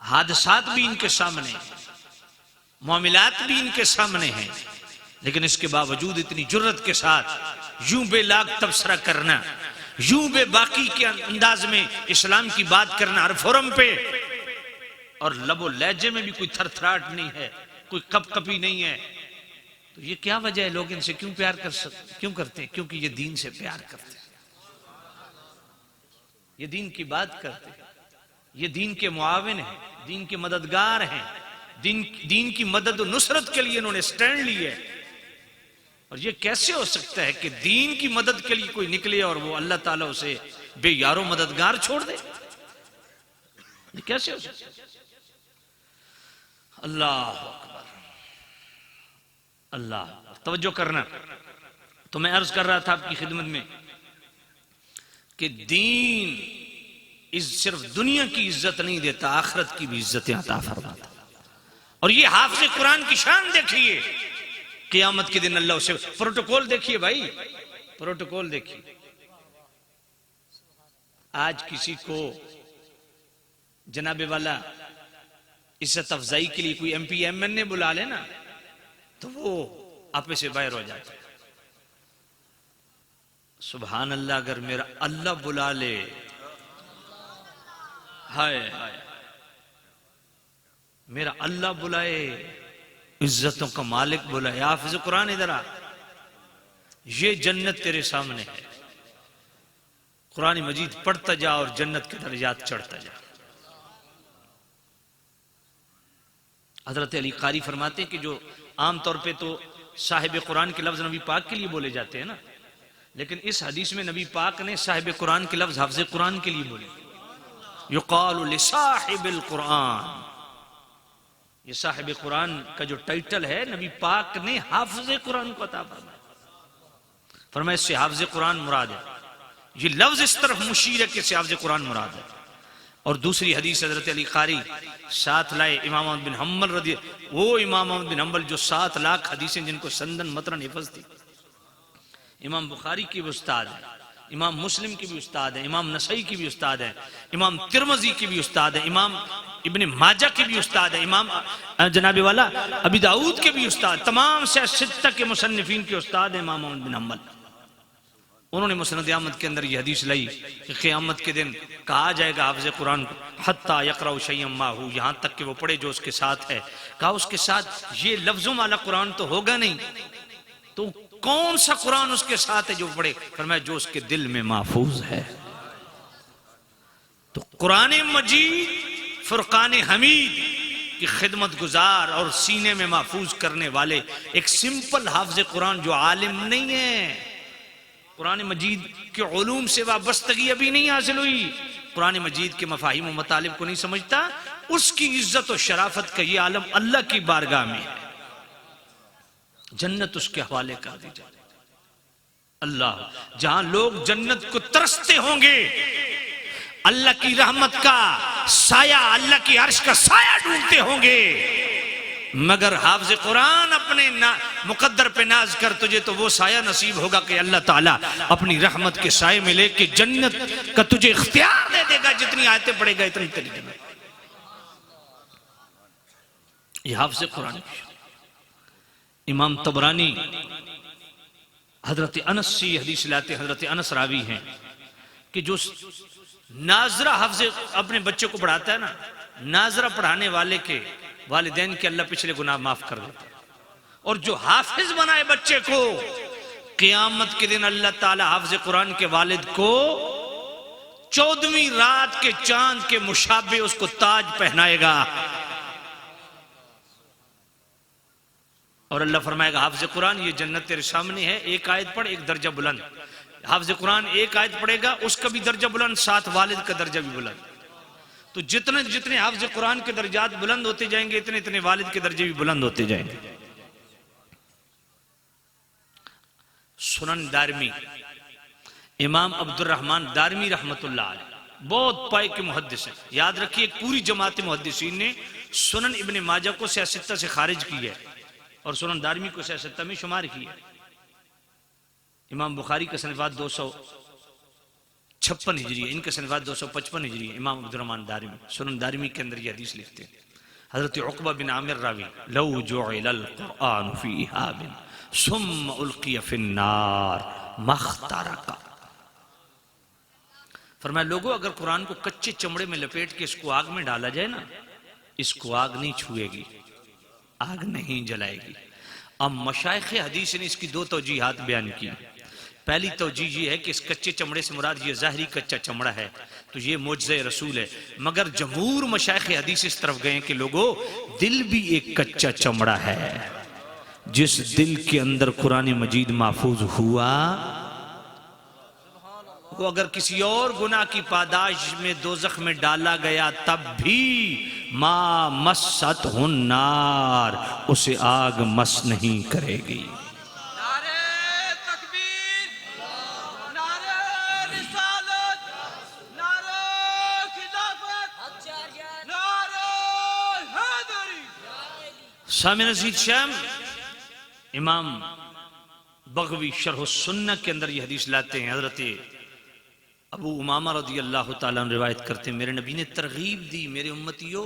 A: हादसात भी इनके सामने, मामलात भी इनके सामने हैं, लेकिन इसके बावजूद इतनी जुर्रत के साथ यूं बेलाग तबसरा करना, यूं बेबाकी के अंदाज में इस्लाम की बात करना हर फोरम पे, और लबो लहजे में भी कोई थरथराट नहीं है, कोई कपकपी नहीं है। तो ये क्या वजह है? लोग इनसे क्यों प्यार क्यों करते हैं? क्योंकि ये दीन से प्यार करते हैं, ये दीन की बात करते हैं, ये दीन के मुआविन हैं, दीन के मददगार हैं, दीन की मदद और नुसरत के लिए इन्होंने स्टैंड लिए। और ये कैसे हो सकता है कि दीन की मदद के लिए कोई निकले और वो अल्लाह ताला उसे बेयारो मददगार छोड़ दे? ये कैसे हो सकता है? अल्लाह अकबर, अल्लाह। तवज्जो करना। तो मैं अर्ज कर रहा था आपकी खिदमत में कि दीन सिर्फ दुनिया की इज्जत नहीं देता, आखिरत की भी इज्जतें अता फरमाता। और ये हाफिज़ कुरान की शान देखिए, क़यामत के दिन अल्लाह उसे, प्रोटोकॉल देखिए भाई, प्रोटोकॉल देखिए। आज किसी को जनाबे वाला इज्जत अफजाई के लिए कोई MP MN बुला लेना तो वो आपे से बाहर हो जाता है। सुभान अल्लाह, अगर मेरा अल्लाह बुला ले, हाय हाय, मेरा अल्लाह बुलाए, इज्जतों का मालिक बोला, या हाफिज कुरान इधर आ, ये जन्नत तेरे सामने है। कुरान मजीद पढ़ता जा और जन्नत के दर्जात चढ़ता जा। हजरत अली कारी फरमाते हैं कि जो आमतौर पे तो साहिब कुरान के लफ्ज नबी पाक के लिए बोले जाते हैं ना, लेकिन इस हदीस में नबी पाक ने साहिब कुरान के लफ्ज हाफिज कुरान के लिए बोले। युकालु लिसाहिबिल कुरान, ये साहिब कुरान का जो टाइटल है नबी पाक ने हाफिज कुरान को अता फरमाया। फरमाया इससे हाफिज कुरान मुराद है, ये लफ्ज इस तरफ मुशीर है कि इससे हाफिज कुरान मुराद है। और दूसरी हदीस हजरत अली कारी साथ लाए इमाम अहमद बिन हम्बल रदी, वो इमाम अहमद बिन हम्बल जो 7 लाख हदीसें जिनको संदन मतरन हिफज थी, इमाम बुखारी की भी उस्ताद है, इमाम मुस्लिम की भी उस्ताद है, इमाम नसई की भी उस्ताद है, इमाम तिरमजी की भी उस्ताद है, इमाम इब्ने माजा की भी उस्ताद है, इमाम जनाबे वाला अबी दाऊद के भी उस्ताद, तमाम से सित्ता के मुसन्निफीन के उस्ताद है इमाम अहमद बिन हम्बल। उन्होंने मुस्नद अहमद के अंदर यह हदीस लाई कि क़यामत के दिन कहा जाएगा हाफ़िज़ कुरान को, हत्ता यक़रअ शय्अन माहू, यहाँ तक कि वो पढ़े जो उसके साथ है। कहा उसके साथ ये लफ्जों वाला कुरान तो होगा नहीं, तो कौन सा कुरान उसके साथ है जो पढ़े? फरमाया जो उसके दिल में महफूज है। तो कुरान मजीद फुरकान हमीद की खिदमत गुजार और सीने में महफूज करने वाले एक सिंपल हाफ़िज़ कुरान जो आलिम नहीं है, कुरान मजीद के उलूम से वाबस्तगी अभी नहीं हासिल हुई, कुरान मजीद के मफाहिम और मतालिब को नहीं समझता, उसकी इज्जत और शराफत का ये आलम अल्लाह की बारगाह में है। जन्नत उसके हवाले कर दी जाए। अल्लाह जहां लोग जन्नत को तरसते होंगे, अल्लाह की रहमत का साया, अल्लाह की अर्श का साया ढूंढते होंगे, मगर हाफ़िज़ कुरान अपने मुकद्दर पे नाज कर तुझे तो वो साया नसीब होगा कि अल्लाह ताला अपनी रहमत के साये में लेके जन्नत का तुझे इख्तियार दे देगा। जितनी आयतें पढ़ेगा इतनी तेरी जन्नत। ये हाफ़िज़ कुरान। इमाम तबरानी हजरत अनस से हदीस लाते, हजरत अनस रावी हैं कि जो नाजरा हाफ़िज़ अपने बच्चे को पढ़ाता है ना, नाजरा पढ़ाने वाले के वालिदैन के अल्लाह पिछले गुनाह माफ कर देता है, और जो हाफिज बनाए बच्चे को, क़यामत के दिन अल्लाह ताला हाफिज कुरान के वालिद को 14वीं रात के चांद के मुशाबे उसको ताज पहनाएगा, और अल्लाह फरमाएगा हाफिज कुरान ये जन्नत तेरे सामने है, एक आयत पढ़ एक दर्जा बुलंद। हाफिज कुरान एक आयत पढ़ेगा उसका भी दर्जा बुलंद, साथ वालिद का दर्जा भी बुलंद। तो जितने जितने हाफ़िज़ कुरान के दर्जात बुलंद होते जाएंगे, इतने इतने वालिद के दर्जे भी बुलंद होते जाएंगे। सुनन दारमी, इमाम अब्दुर रहमान दारमी रहमतुल्लाह अलैह बहुत पाए के मुहद्दिस हैं। याद रखिए पूरी जमात मुहद्दिसीन ने सुनन इब्ने माजा को सियासत्ता से खारिज की है और सुनन दारमी को सियासत्ता में शुमार किया है। इमाम बुखारी का सनवाद 256 हिजरी है, इनके सनवाद 255 हिजरी है। इमाम अब्दुर्रहमान दारिमी सुनन दारिमी के अंदर ये हदीस लिखते हैं, हजरत उक़बा बिन आमिर रावी, लौ जुइलल कुरान फी हाबिन सुम्मा उल्किया फिन्नार मख्तरका। फरमाया लोगों अगर कुरान को कच्चे चमड़े में लपेट के इसको आग में डाला जाए ना, इसको आग नहीं छुएगी, आग नहीं जलाएगी। अब मशाइख़ हदीस ने इसकी 2 तौजीहात बयान की। पहली तौजीह ये है कि इस कच्चे चमड़े से मुराद ये ज़ाहिरी कच्चा चमड़ा है, तो ये मुअज्ज़े रसूल है। मगर जमहूर मशाइख़ हदीस इस तरफ गए कि लोगों दिल भी एक कच्चा चमड़ा है, जिस दिल के अंदर कुरान मजीद महफूज हुआ वो अगर किसी और गुनाह की पादाश में दोज़ख में डाला गया तब भी मा मस्सत हुन्नार, उसे आग मस नहीं करेगी। सामिन रशीद शाम इमाम बग़वी शरह सुन्नह के अंदर ये हदीस लाते हैं। हजरत अबू उमामा रज़ी अल्लाह ताला अन्हु रिवायत करते हैं, मेरे नबी ने तरगीब दी, मेरे उम्मतियों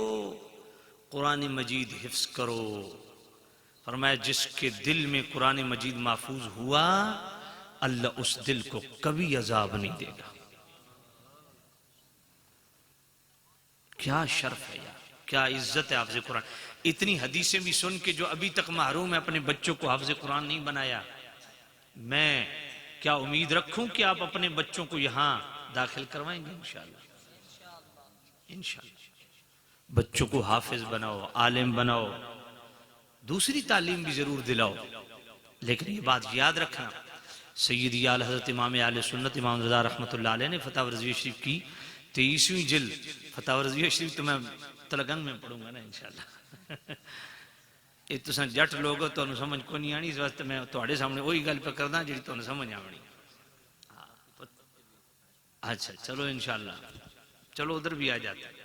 A: कुरान मजीद हिफ्स करो। फरमाया जिसके दिल में कुरान मजीद महफूज हुआ अल्लाह उस दिल को कभी अजाब नहीं देगा। क्या शर्फ है यार, क्या इज्जत है हाफ़िज़ कुरान। इतनी हदीसें भी सुन के जो अभी तक महरूम है अपने बच्चों को हाफिज कुरान नहीं बनाया, मैं क्या उम्मीद रखूं कि आप अपने बच्चों को यहां दाखिल करवाएंगे? इंशाअल्लाह इंशाअल्लाह बच्चों को हाफिज बनाओ, आलिम बनाओ, दूसरी तालीम भी जरूर दिलाओ। लेकिन ये बात याद रखना, सैयदी आला हज़रत इमाम आले सुन्नत इमाम रज़ा रहमतुल्लाह अलैह ने फतावा रज़विया शरीफ की 23वीं जिल्द, फतावा रज़विया शरीफ तो मैं तलगंग में पढ़ूंगा ना इंशाअल्लाह। ये तुसां जट लोग हो, तुहानू समझ को नहीं आनी, इस वास्ते मैं तुहाडे सामने वही गल पे करदा जिहड़ी तुहानू समझ आवनी। अच्छा चलो इंशाअल्लाह, चलो उधर भी आ जाते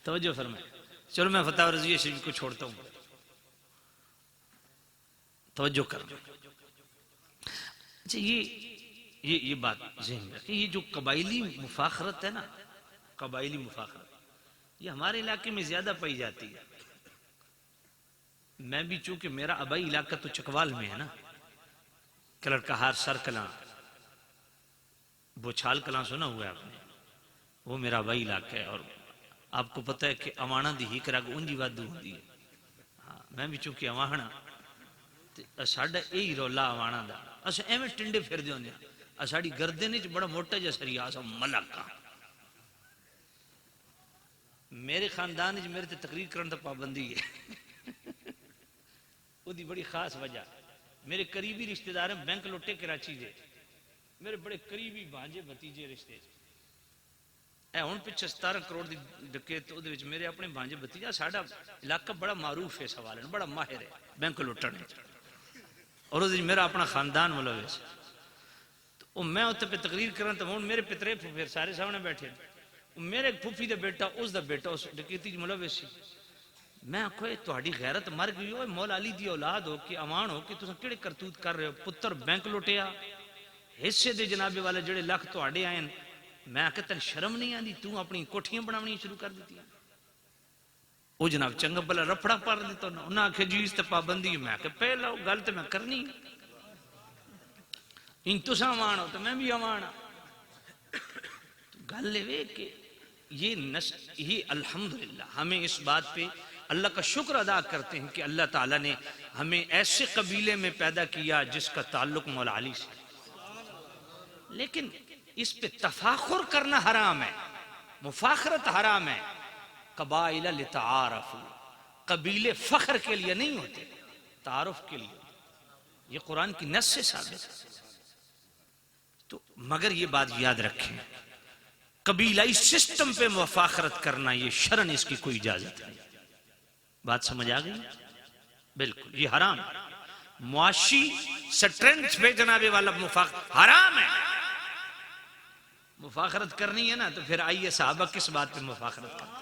A: तवज्जो फरमाए। चलो मैं फतावा रज़विया शरीफ को छोड़ता हूँ, तवज्जो करना। अच्छा ये बात ज़हन में रखें, ये जो कबाइली मुफाखरत है ना, कबाइली मुफाखरत ये हमारे इलाके में ज्यादा पाई जाती है। मैं भी चूंकि मेरा आबाई इलाका तो चकवाल में है ना, कलड़कहार सर कलां, बोछाल कलां सुना हुआ है आपने, वो मेरा आबाई इलाका है। और आपको पता है कि अवाणा दी ही करा उंजी वादू होती है। हाँ, मैं भी चूंकि अवाहना, साडा यही रौला अवाणा दा, अस एवें टिंडे फिरदे होंदे आ, साडी गर्दन च बड़ा मोटा जिहा सरिया, अस मलका। मेरे खानदान च मेरे ते तकरीर करने की पाबंदी है उसकी बड़ी खास वजह, मेरे करीबी रिश्तेदार हैं, बैंक लुटे कराची दे, मेरे बड़े करीबी भांजे भतीजे रिश्ते है। हुण पिछे 17 करोड़ की डकैत, उहदे विच मेरे अपने भांजे भतीजा, साडा इलाका बड़ा मारूफ है, सवाल बड़ा माहिर है बैंक लुटण, और उहदे मेरा अपना खानदान मुलविस। तो मैं उत्ते पे तकरीर करन, तो हुण मेरे पितरे फुफेर सारे सामने बैठे, मेरे फूफी का बेटा, उसका बेटा उस डकैती मुलविस सी। मैं आखो तुहाडी गैरत मर गई हो, मौला अली दी औलाद हो कि अवान हो कि तुसीं किहड़े करतूत कर रहे हो? पुत्र बैंक लुटिया, हिस्से दे जनाबे वाले जेड़े लख तुहाडे आए। मैं आख तेन शर्म नहीं आती, तू अपनी कोठियां बनावनी शुरू कर दी। वो जनाब चंगा भला रफड़ा पा दिता, उन्हें आखे जी इस पाबंदी। मैं आख पहला गल तो मैं करनी, इन तुसा अवान हो तो मैं भी अवान हाँ। गल ये कि ये अल्हम्दुलिल्लाह हमें इस बात पे अल्लाह का शुक्र अदा करते हैं कि अल्लाह ताला ने हमें ऐसे कबीले में पैदा किया जिसका ताल्लुक मौला अली से। लेकिन इस पे तफाखुर करना हराम है, मुफाखरत हराम है। कबाइल लितारफू, कबीले फख्र के लिए नहीं होते, तारुफ के लिए। ये कुरान की नस से साबित है। तो मगर ये बात याद रखें, कबीलाई सिस्टम पे मुफाखरत करना ये शरन, इसकी कोई इजाजत नहीं। बात समझ आ गई? बिल्कुल ये हराम। मुआशी स्ट्रेंथ पे जनाबे वाला हराम है। मुफाखरत करनी है ना, तो फिर आइए साहबा किस बात पे मुफाखरत करते।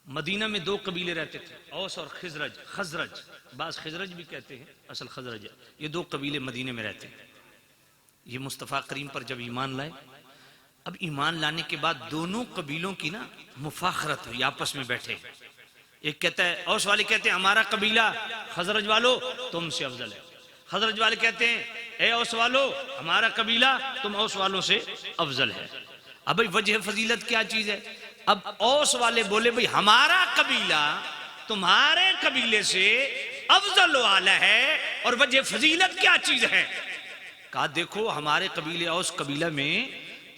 A: मदीना में 2 कबीले रहते थे, औस और खिजरज। खजरज, बास खिजरज भी कहते हैं, असल खजरज है। ये 2 कबीले मदीने में रहते हैं। ये मुस्तफ़ा करीम पर जब ईमान लाए, अब ईमान लाने के बाद दोनों कबीलों की ना मुफाखरत हुई, आपस में बैठे। एक कहता है, औस वाले कहते हैं हमारा कबीला खजरज वालों तुमसे अफजल है। खजरज वाले कहते हैं ए औस वालों हमारा कबीला तुम औस वालों से अफजल है। अब भाई वजह फजीलत क्या चीज है? अब औस वाले बोले भाई हमारा कबीला तुम्हारे कबीले से अफजल वाला है, और वजह फजीलत क्या चीज है? कहा देखो हमारे कबीले औस कबीला में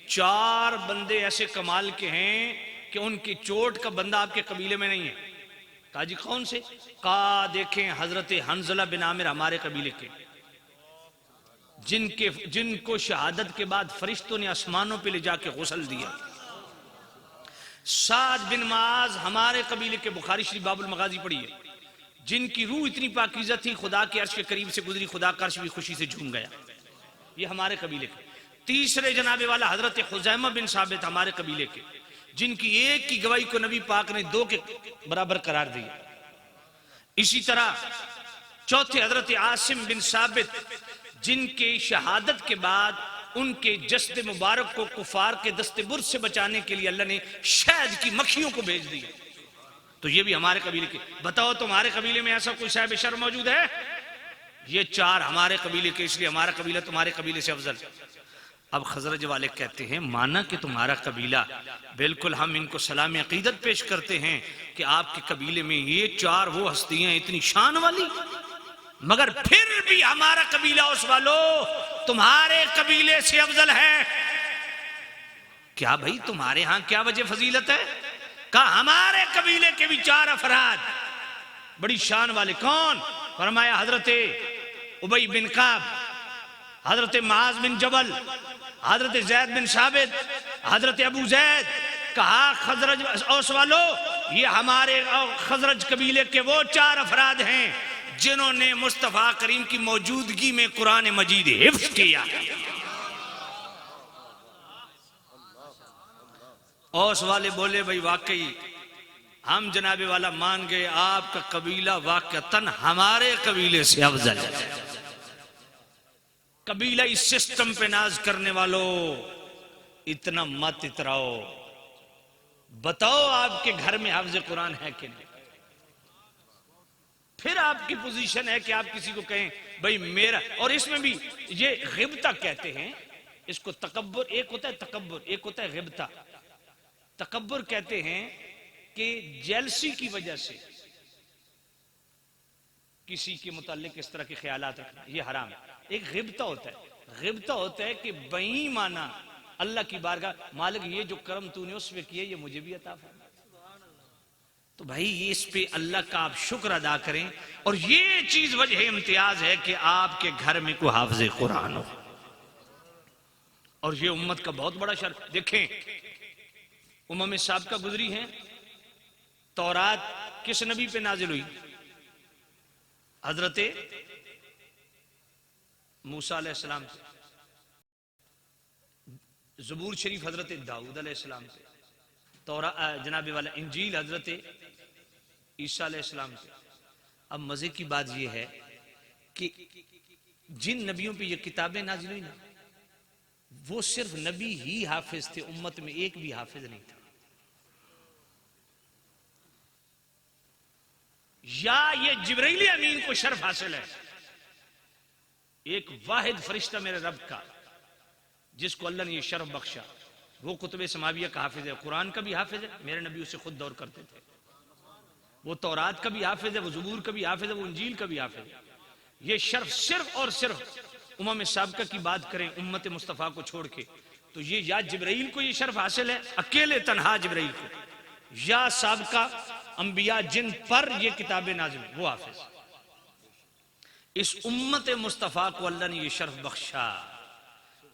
A: 4 बंदे ऐसे कमाल के हैं कि उनकी चोट का बंदा आपके कबीले में नहीं है। कहा जी कौन से? कहा देखें हजरत हंजला बिन आमिर हमारे कबीले के, जिनको शहादत के बाद फरिश्तों ने आसमानों पे ले जाके गुस्ल दिया। साद बिन माज हमारे कबीले के, बुखारी शरीफ बाबुल मगाजी पढ़ी है, जिनकी रूह इतनी पाकीज़ा थी खुदा के अर्श के करीब से गुजरी, खुदा का अर्श भी खुशी से झूम गया। ये हमारे कबीले के। तीसरे जनाबे वाला हजरत खुजैमा बिन साबित हमारे कबीले के, जिनकी एक की गवाही को नबी पाक ने 2 के बराबर करार दिया। इसी तरह चौथे हजरत आसिम बिन साबित, जिनके शहादत के बाद उनके जस्द मुबारक को कुफार के दस्ते बुर्द से बचाने के लिए अल्लाह ने शहद की मक्खियों को भेज दिया। तो ये भी हमारे कबीले के। बताओ तुम्हारे कबीले में ऐसा कोई साहिब शर मौजूद है? ये 4 हमारे कबीले के, इसलिए हमारा कबीला तुम्हारे कबीले से अफजल। अब खजरज वाले कहते हैं माना कि तुम्हारा कबीला, बिल्कुल हम इनको सलाम अकीदत पेश करते हैं कि आपके कबीले में ये चार वो हस्तियां इतनी शान वाली, मगर फिर भी हमारा कबीला उस वालों तुम्हारे कबीले से अफजल है। क्या भाई तुम्हारे यहां क्या वजह फजीलत है? कहा हमारे कबीले के भी चार अफराद बड़ी शान वाले। कौन? फरमाया हजरत उबई बिन काब, हजरत माज बिन जबल, हजरत जैद बिन साबित, हजरत अबू जैद। कहा खजरज औस वालों, ये हमारे खजरज कबीले के वो चार अफराद हैं जिन्होंने मुस्तफा करीम की मौजूदगी में कुरान मजीद हिफ्ज किया। औस वाले बोले भाई वाकई हम जनाबे वाला मान गए, आपका कबीला वाकई हमारे कबीले से अफजल है। कबीला इस सिस्टम पे नाज करने वालों, इतना मत इतराओ, बताओ आपके घर में हाफिज कुरान है कि नहीं? फिर आपकी पोजीशन है कि आप किसी को कहें भाई मेरा। और इसमें भी ये गिब्ता कहते हैं इसको, तकब्बुर एक होता है, तकब्बुर एक होता है गिब्ता। तकब्बुर कहते हैं कि जेलसी की वजह से किसी के मुताल्लिक इस तरह के ख्यालात रखना ये हराम है। एक गिब्ता होता है, गिब्ता होता है कि बेईमाना अल्लाह की बारगाह, मालिक ये जो कर्म तूने उस पे किया ये मुझे भी अता फरमा। तो भाई ये इस पे अल्लाह का आप शुक्र अदा करें। और ये चीज वजह इम्तियाज है कि आपके घर में कोई हाफिज कुरान हो। और ये उम्मत का बहुत बड़ा शर्त। देखें उम्म साबिका गुजरी है, तौरात किस नबी पे नाजिल हुई? हजरत मूसा अलैहिस्सलाम पे। ज़बूर शरीफ हजरत दाऊद अलैहिस्सलाम पे। तौरा जनाबे वाला इंजील हजरत ईसा अलैहिस्सलाम पे। अब मजे की बात यह है कि जिन नबियों पे ये किताबें नाजिल हुई ना, वो सिर्फ नबी ही हाफिज थे, उम्मत में एक भी हाफिज नहीं था। या ये जिब्रील अमीन को शर्फ हासिल है, एक वाहिद फरिश्ता मेरे रब का जिसको अल्लाह ने ये शर्फ बख्शा, वो कुतुब समाविया का हाफिज है, कुरान का भी हाफिज है, मेरे नबी उससे खुद दौर करते थे। वो तौरात का भी हाफिज है, वो ज़बूर का भी हाफिज है, वो इंजील का भी हाफिज है। ये शर्फ सिर्फ और सिर्फ उम्म साबिका की बात करें उम्मत मुस्तफ़ा को छोड़ के, तो ये या जिब्रील को ये शर्फ हासिल है, अकेले तन्हा जिब्रील को, या साबिका अंबिया जिन पर ये किताबें नाज़िल वो हाफिज। इस उम्मत मुस्तफ़ा को अल्लाह ने ये शर्फ बख्शा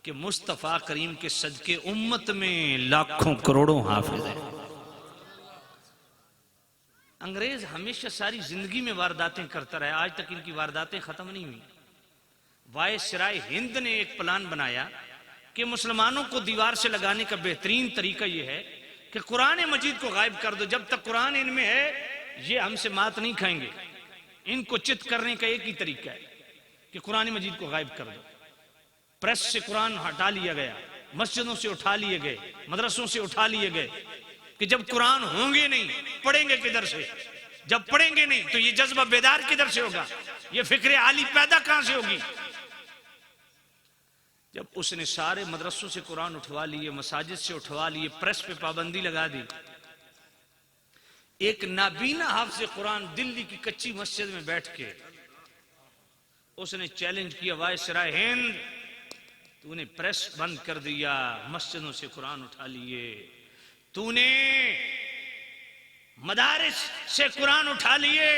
A: कि मुस्तफ़ा करीम के सदके उम्मत में लाखों करोड़ों हाफिज हैं। अंग्रेज हमेशा सारी जिंदगी में वारदातें करता रहा, आज तक इनकी वारदातें खत्म नहीं हुई। वायसराय हिंद ने एक प्लान बनाया कि मुसलमानों को दीवार से लगाने का बेहतरीन तरीका यह है कि कुरान मजीद को गायब कर दो, जब तक कुरान इनमें है ये हमसे मात नहीं खाएंगे। इनको चित करने का एक ही तरीका है कि कुरान मजीद को गायब कर दो। प्रेस से कुरान हटा लिया गया, मस्जिदों से उठा लिए गए, मदरसों से उठा लिए गए कि जब कुरान होंगे नहीं पढ़ेंगे किधर से, जब पढ़ेंगे नहीं तो ये जज्बा बेदार किधर से होगा, ये फिक्र आली पैदा कहां से होगी। जब उसने सारे मदरसों से कुरान उठवा लिए, मसाजिद से उठवा लिए, प्रेस पे पाबंदी लगा दी, एक नाबीना हाफिज कुरान दिल्ली की कच्ची मस्जिद में बैठ के उसने चैलेंज किया, वायसराय हिंद तूने प्रेस बंद कर दिया, मस्जिदों से कुरान उठा लिए, तूने मदारिस से कुरान उठा लिए,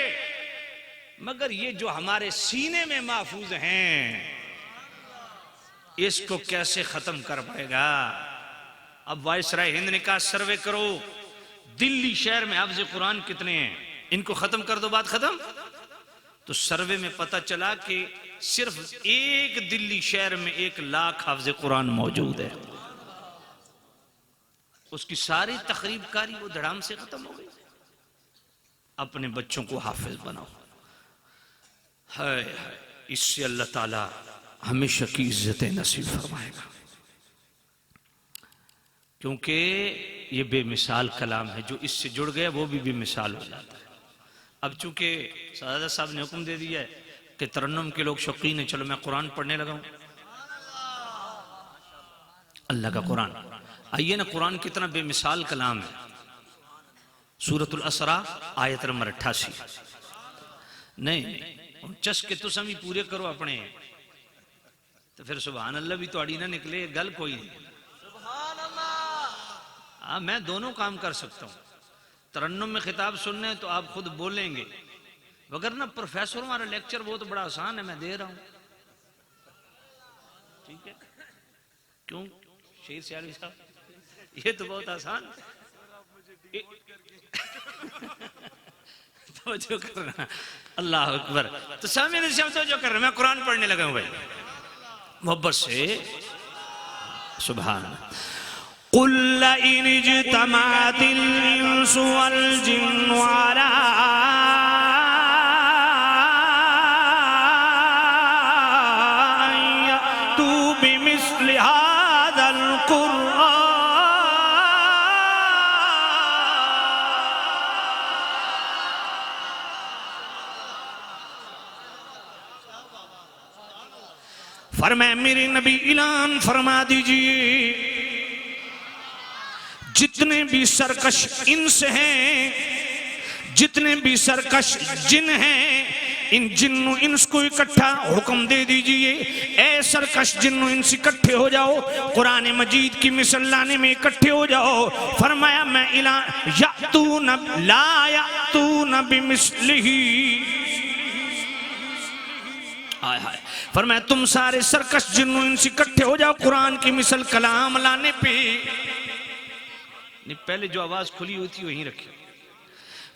A: मगर ये जो हमारे सीने में महफूज हैं इसको कैसे खत्म कर पाएगा। अब वायसराय हिंद ने कहा सर्वे करो दिल्ली शहर में हाफिज कुरान कितने हैं, इनको खत्म कर दो, बात खत्म। तो सर्वे में पता चला कि सिर्फ एक दिल्ली शहर में 1 लाख हाफिज कुरान मौजूद है। उसकी सारी तकरीबकारी वो धड़ाम से खत्म हो गई। अपने बच्चों को हाफिज बनाओ, हाय हाय, इससे अल्लाह ताला हमेशा की इज्जतें नसीब फरमाएगा, क्योंकि ये बेमिसाल कलाम है। जो इससे जुड़ गया वो भी बेमिसाल हो जाता है। अब चूंकि सादा साहब ने हुक्म दे दिया है कि तरन्नुम के लोग शौकीन है, चलो मैं कुरान पढ़ने लगा हूं। अल्लाह का कुरान। आइए ना, कुरान कितना बेमिसाल कलाम है। सूरतुल असरा आयत नंबर 88। नहीं चस्के तो सभी पूरे करो अपने, तो फिर सुभान अल्लाह भी तो ना निकले, गल कोई नहीं। हाँ मैं दोनों काम कर सकता हूँ। तरन्नुम में खिताब सुनने हैं तो आप खुद बोलेंगे, वगरना प्रोफेसर हमारा लेक्चर बहुत बड़ा आसान है, मैं दे रहा हूँ। ठीक है, क्यों शेर सियाली साहब, ये तो बहुत आसान। तो जो करना, अल्लाह अकबर। तो सामने से तो जो कर रहे, मैं कुरान पढ़ने लगा हूं भाई मोहब्बत से। सुभान कुल इन इज्तमातिल इंसु वल जिन्नु अला तू बिमिस्लि हाज़ल कुरआन फरमाया मेरे नबी ऐलान फरमा दीजिए, जितने भी सरकश इंस हैं, जितने भी सरकश जिन हैं, इन जिन्नो इंस को इकट्ठा हुक्म दे दीजिए, ऐ सरकश जिन्नो इंस इकट्ठे हो जाओ, कुरान मजीद की मिसल लाने में इकट्ठे हो जाओ। फरमाया मैं ऐलान यातून ला यातून बिमिस्लिही, हाय हाय। फरमाया तुम सारे सरकश जिन्नो इंस इकट्ठे हो जाओ कुरान की मिसल कलाम लाने पे। नहीं पहले जो आवाज खुली हुई थी वहीं रखी।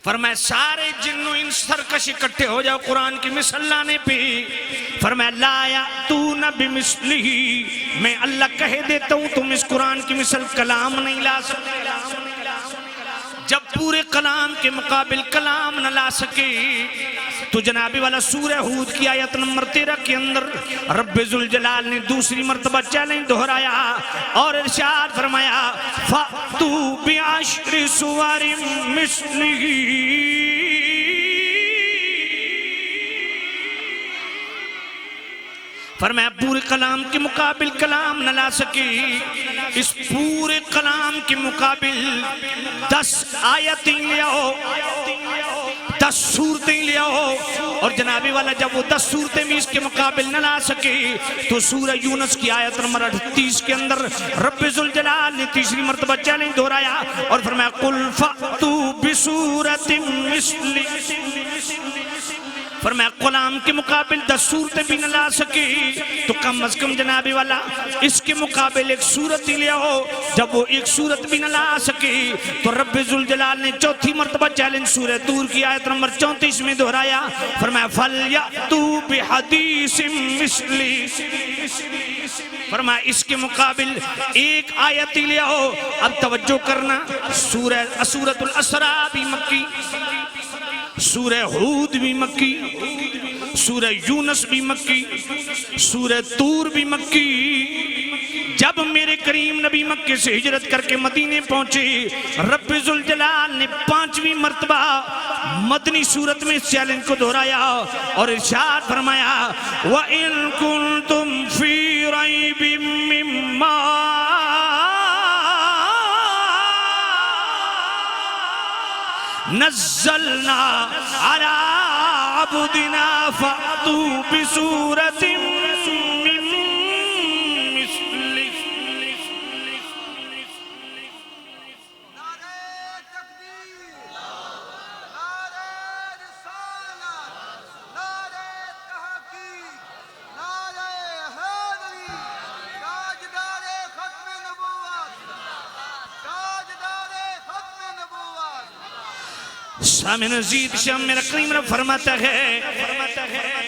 A: फरमाया सारे जिन्नो इंस सरकश इकट्ठे हो जाओ कुरान की मिसल लाने पे। फरमाया ला यातून बिमिस्लिही, मैं अल्लाह कह देता हूं तुम इस कुरान की मिसल कलाम नहीं ला सकते। जब पूरे कलाम के मुकाबिल कलाम न ला सके तो जनाबी वाला सूरह हूद की आयत नंबर 13 के अंदर रब्बे जुल जलाल ने दूसरी मर्तबा चैलेंज दोहराया और इरशाद फरमाया फ़अतू बिअश्रि सुवरिम मिस्लिही, फरमाया पूरे कलाम के मुकाबिल कलाम न ला सके, इस पूरे कलाम के मुकाबिल 10 आयतें ले आओ, 10 सूरतें ले आओ। और जनाबी वाला जब वो 10 सूरतें भी इसके मुकाबिल न ला सके तो सूरह यूनुस की आयत नंबर 38 के अंदर रब्बे जुल जलाल ने तीसरी मर्तबा चैलेंज दोहराया और फरमाया कुल फ़अतू बिसूरतिम मिस्ली, फरमाया कलाम के मुकाबिल 10 सूरतें भी न ला सके तो कम अज कम जनाबी वाला इसके मुकाबिल एक सूरत ही ले आओ। जब वो एक सूरत भी न ला सके तो रब्बे जुल जलाल ने चौथी मर्तबा चैलेंज सूरह तूर की आयत नंबर 34 में दोहराया। फरमाया फलयतू बिहदीसिम मिस्ली, फरमाया इसके मुकाबिल एक आयत ही ले आओ। अब तवज्जो करना, सूरतुल असरा भी मक्की, सूरह हूद भी मक्की, सूरह यूनुस भी मक्की, सूरह तूर भी मक्की। जब मेरे करीम नबी मक्के से हिजरत करके मदीने पहुंचे, रब्बे जुल जलाल ने 5वीं मर्तबा मदनी सूरत में इस चैलेंज को दोहराया और इरशाद फरमाया व इन कुंतुम फी रैबिम मिम्मा नज़्ज़लना अला अब्दिना फ़अतू बिसूरतिम मिन मिस्लिह।
B: नारे तकबीर, नारे रिसालत, नारे तहकीक, नारे हैदरी, ताजदारे खत्म नबूवत, ताजदारे खत्म नबूवत।
A: सामने नज़ीद शाम मेरा करीम रब फरमाता है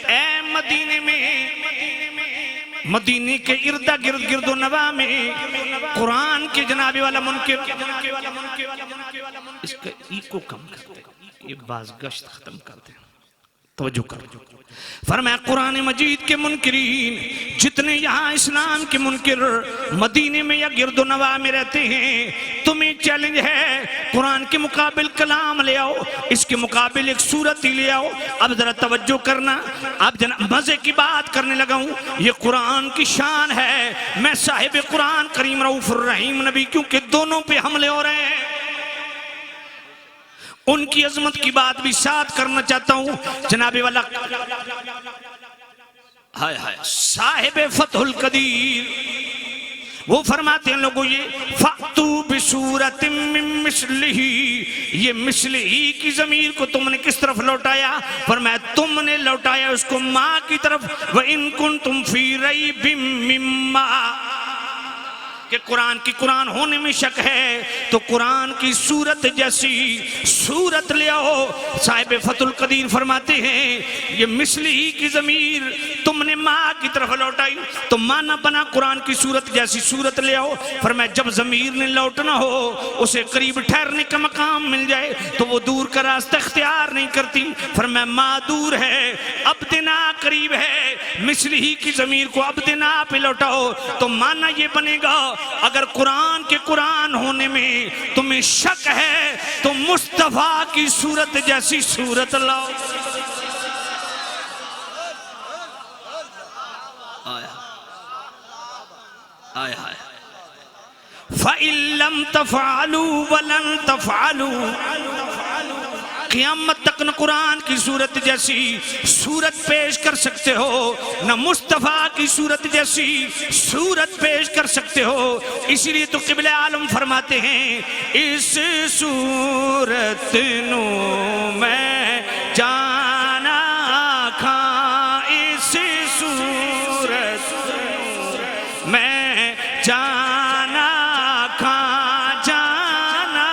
A: ऐ मदीने में, मदीने के इर्दा गिर्द गिर्दो नवा में कुरान के जनाबे वाला मुनकिर, इसका ई को कम करते, ये बाज गश्त खत्म करते। तवज्जो कर। फरमाया कुरान मजीद के मुनकिरीन जितने यहाँ इस्लाम के मुनकिर मदीने में या गिरदो नवा में रहते हैं, तुम्हें चैलेंज है कुरान के मुकाबिल कलाम ले आओ, इसके मुकाबिल एक सूरत ही ले आओ। अब जरा तवज्जो करना, अब जना मजे की बात करने लगा हूँ। ये कुरान की शान है। मैं साहिब कुरान करीम रऊफुर रहीम नबी, क्योंकि दोनों पे हमले हो रहे हैं, उनकी अजमत की बात भी साथ करना चाहता हूं। जनाबे वाला हाय हाय साहिब फतहुल कदीर वो फरमाते हैं लोगों, ये फातू बिसूरतिम मिन मिस्लिही, ये मिस्लिही की जमीर को तुमने किस तरफ लौटाया? फरमाया तुमने लौटाया उसको माँ की तरफ। व इन कुंतुम फी रैबिम मिम्मा, कि कुरान की कुरान होने में शक है तो कुरान की सूरत जैसी सूरत ले आओ। साहिब फतुल कदीर फरमाते हैं ये मिस्ली ही की जमीर तुमने माँ की तरफ लौटाई तो माना बना कुरान की सूरत जैसी सूरत ले आओ। फरमाया जब जमीर ने लौटना हो, उसे करीब ठहरने का मकाम मिल जाए तो वो दूर का रास्ता इख्तियार नहीं करती। फरमाया माँ दूर है, अब दिना करीब है, मिस्ली ही की जमीर को अब दिना पे लौटाओ तो माना ये बनेगा अगर कुरान के कुरान होने में तुम्हें शक है तो मुस्तफा की सूरत जैसी सूरत लाओ। आया आया फ़इल्लम तफ़अलू वलन तफ़अलू, क़यामत तक न कुरान की सूरत जैसी सूरत पेश कर सकते हो, न मुस्तफ़ा की सूरत जैसी सूरत पेश कर सकते हो। इसीलिए तो क़िबले आलम फरमाते हैं इस सूरत नु मैं जाना खां, इस सूरत मैं जाना खां, जाना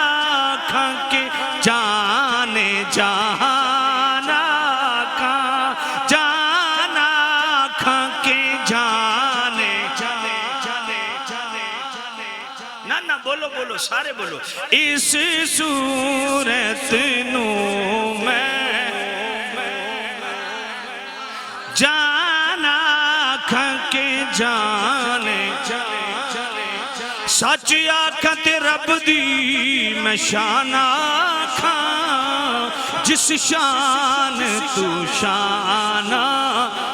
A: खां के जाने जाना खां, जाना खां के जाने जाने जाने जाने जाने ना ना बोलो बोलो सारे बोलो। इस सूरत नु मैं जाना खां के जाने सच आखा ते रब दी मैं शान आखा, जिस शान तू शाना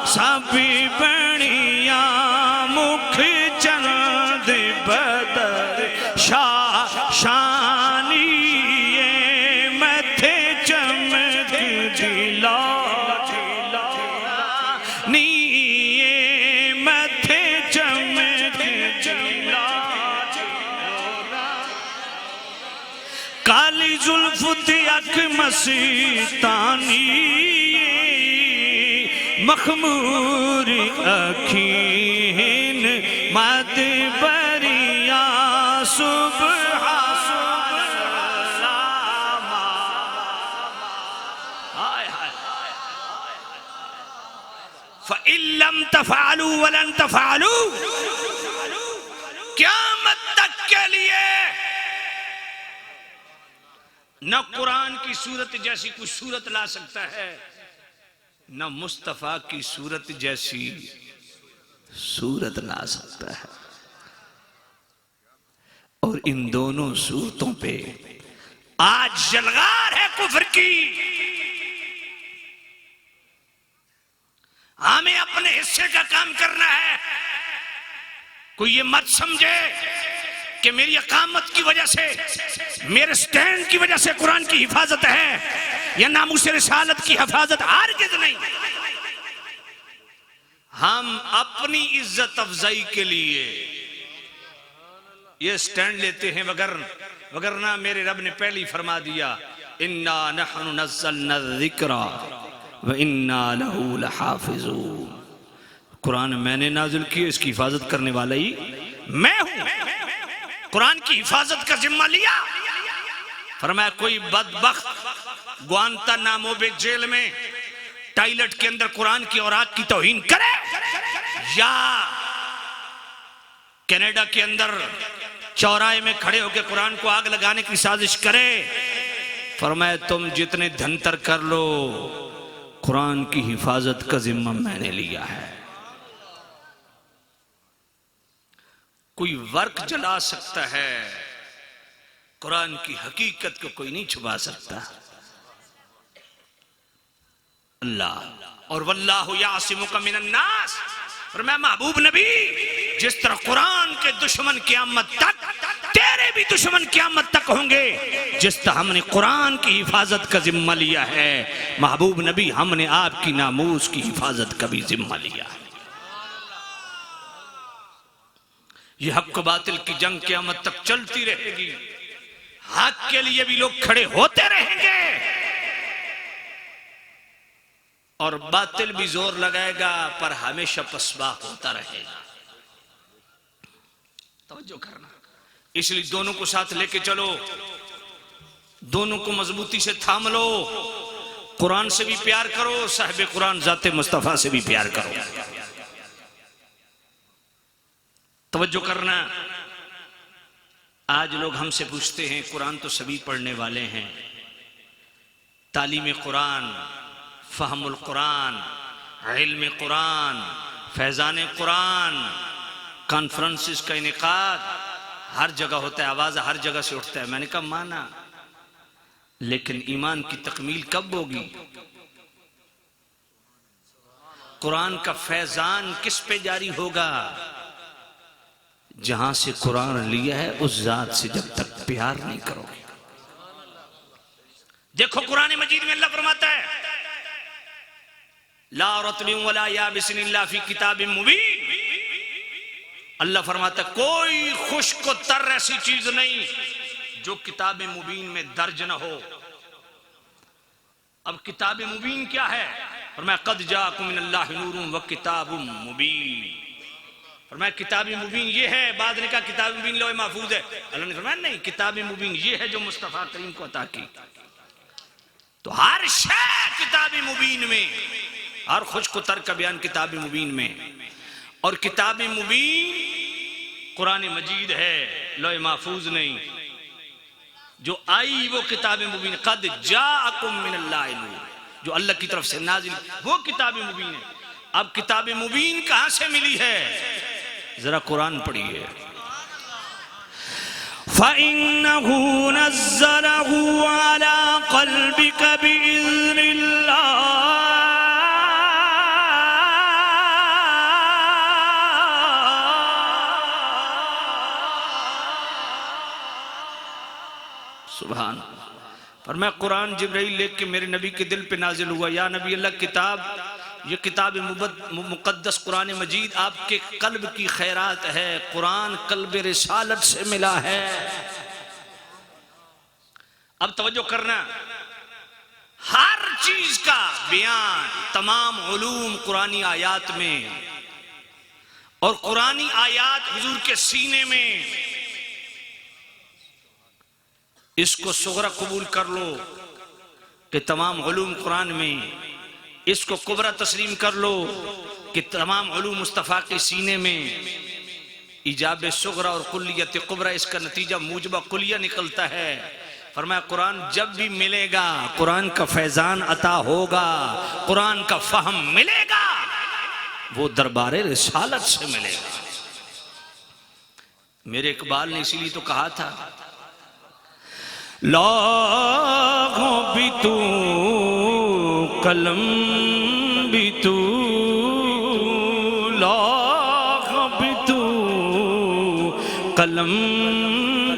A: सभी बनिया मुख चंद बदर शाह शानी मथे चमक दिला नी मथे चमक दिला, काली जुल्फ ते अख मस्तानी मखमूर अखीन मद बरिया सुबह फ़इल्लम तफ़अलू वलन तफ़अलू, क़यामत तक के लिए न कुरान की सूरत जैसी कोई सूरत ला सकता है, न मुस्तफा की सूरत जैसी सूरत ला सकता है। और इन दोनों सूरतों पे आज जलगार है कुफ्र की। हमें अपने हिस्से का काम करना है। कोई ये मत समझे कि मेरी अकामत की वजह से, मेरे स्टैंड की वजह से कुरान की हिफाजत है या नामूस रिसालत की हिफाजत, हरगिज़ नहीं। हम अपनी इज्जत अफजाई के लिए ये स्टैंड लेते हैं, वगरना मेरे रब ने पहले ही फरमा दिया इन्ना नहनु नज़्ज़लना ज़िक्रा व इन्ना लहू लहाफ़िज़ून। कुरान मैंने नाज़िल किया, इसकी हिफाजत करने वाला ही मैं हूं। कुरान की हिफाजत का जिम्मा लिया। फरमाया कोई बदबख्त ग्वांतानामो बे जेल में टॉयलेट के अंदर कुरान की औरात की तौहीन करे या कनाडा के अंदर चौराहे में खड़े होकर कुरान को आग लगाने की साजिश करे, फरमाया तुम जितने धंतर कर लो कुरान की हिफाजत का जिम्मा मैंने लिया है। कोई वर्क जला सकता है, कुरान की हकीकत को कोई नहीं छुपा सकता। अल्लाह और वल्लाहु यासिमुका मिनन नास, और मैं महबूब नबी जिस तरह कुरान के दुश्मन क़यामत तक, तेरे भी दुश्मन क़यामत तक होंगे। जिस तरह हमने कुरान की हिफाजत का जिम्मा लिया है, महबूब नबी हमने आपकी नामूस की हिफाजत का भी जिम्मा लिया है। ये हक बातिल की जंग क़यामत तक चलती रहेगी। हक के लिए भी लोग खड़े होते रहेंगे और बातिल भी जोर लगाएगा, पर हमेशा पसबा होता रहेगा। तवज्जो करना, इसलिए दोनों को साथ लेके चलो, दोनों को मजबूती से थाम लो। कुरान से भी प्यार करो, साहिब कुरान ज़ाते मुस्तफा से भी प्यार करो। तवज्जो करना, आज लोग हमसे पूछते हैं कुरान तो सभी पढ़ने वाले हैं, तालीम कुरान, फहमुल कुरान, इल्म कुरान, फैज़ान कुरान, कॉन्फ्रेंसिस का इनेकाद हर जगह होता है, आवाज़ हर जगह से उठता है। मैंने कहा माना, लेकिन ईमान की तकमील कब होगी? कुरान का फैज़ान किस पे जारी होगा? जहां से कुरान लिया है उस जात से जब तक प्यार नहीं करोगे। देखो कुरान मजीद में अल्लाह फरमाता है, ला रत्बिन वला याबिसिन इल्ला फी किताबिन मुबीन। अल्लाह फरमाता है कोई खुश्क व तर ऐसी चीज नहीं जो किताब मुबीन में दर्ज न हो। अब किताब मुबीन क्या है? फरमाया कद जाकुम मिनल्लाहि नूरुन व किताबुम मुबीन। फरमाया किताब मुबीन ये है, बाद ने कहा किताब मुबीन लौह महफूज है। अल्लाह ने फरमाया नहीं, किताब मुबीन ये है जो मुस्तफा करीम को अता की। तो हर शय किताब मुबीन में, हर खुश्क व तर का बयान किताब मुबीन में। और किताब मुबीन कुरान मजीद है, लौह महफूज नहीं। जो आई वो किताब मुबीन, कद जाअकुम मिनल्लाहि नूर, जो अल्लाह की तरफ से नाजिल वो किताब मुबीन है। अब किताब मुबीन कहां से मिली है? जरा कुरान पढ़िए। फ़इन्नहु नज़्ज़लहु अला क़ल्बिका बिइज़्निल्लाह। सुभान अल्लाह। फरमाया कुरान जिब्राइल लेके मेरे नबी के दिल पे नाजिल हुआ। या नबी अल्लाह, किताब ये किताब मुक़द्दस कुरान मजीद आपके कल्ब की खैरात है। कुरान कल्ब रिसालत से मिला है। अब तवज्जो करना, हर चीज का बयान, तमाम उलूम कुरानी आयात में, और कुरानी आयात हुजूर के सीने में। इसको सुगरा कबूल कर लो कि तमाम उलूम कुरान में, इसको कुबरा तस्लीम कर लो कि तमाम उलूम मुस्तफ़ा के सीने में। इजाब सुगरा और कुल्लियत कुबरा, इसका नतीजा मूजबा कुलिया निकलता है। फरमाया कुरान जब भी मिलेगा, कुरान का फैज़ान अता होगा, कुरान का फहम मिलेगा, वो दरबारे रिसालत से मिलेगा। मेरे इकबाल ने इसीलिए तो कहा था, लाखों भी तू कलम भी तू, लाखों भी तू कलम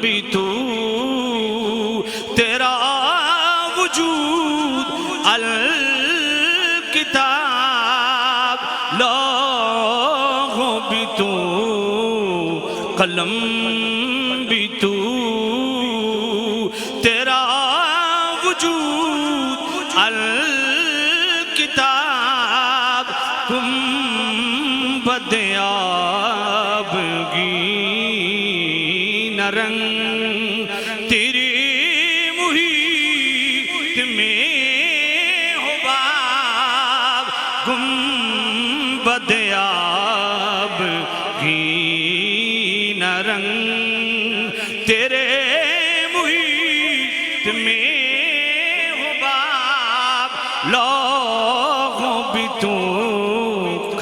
A: भी तू, तेरा वजूद अल किताब। लाखों भी तू कलम भी तू, तेरा वजूद अल किताब। गुंबद आबगी न रंग तेरे मुहीत में हो बाब। गुंबद आबगी न रंग तेरे में हो बाब। लौह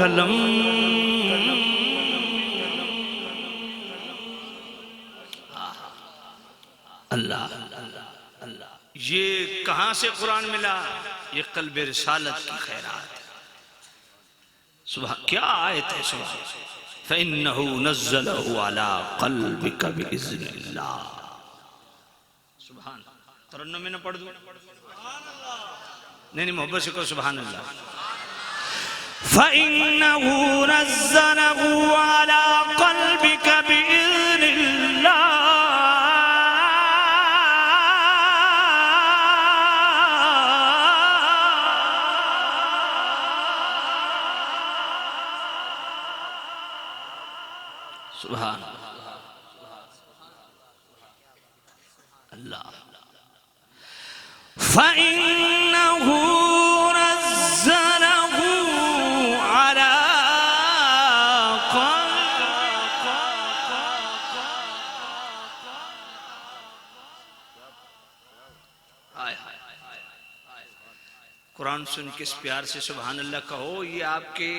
A: कलम। अल्लाह अल्लाह, ये कहां से कुरान मिला? ये कल्ब रिसालत की खैरात है। सुबह क्या आयत है, सुबह फ़इन्नहु नज़्ज़लहु अला क़ल्बिका बिइज़्निल्लाह। सुभान, तरन्नुम में न पढ़ दूं? नहीं, मोहब्बत से कहो सुभान अल्लाह। फ़इन्नहु नज़्ज़लहु अला क़ल्बिका बिइज़्निल्लाह। सुभान अल्लाह। फ़इन्नहु नज़्ज़लहु अला कुरान सुन के इस प्यार से सुभान अल्लाह कहो। ये आपके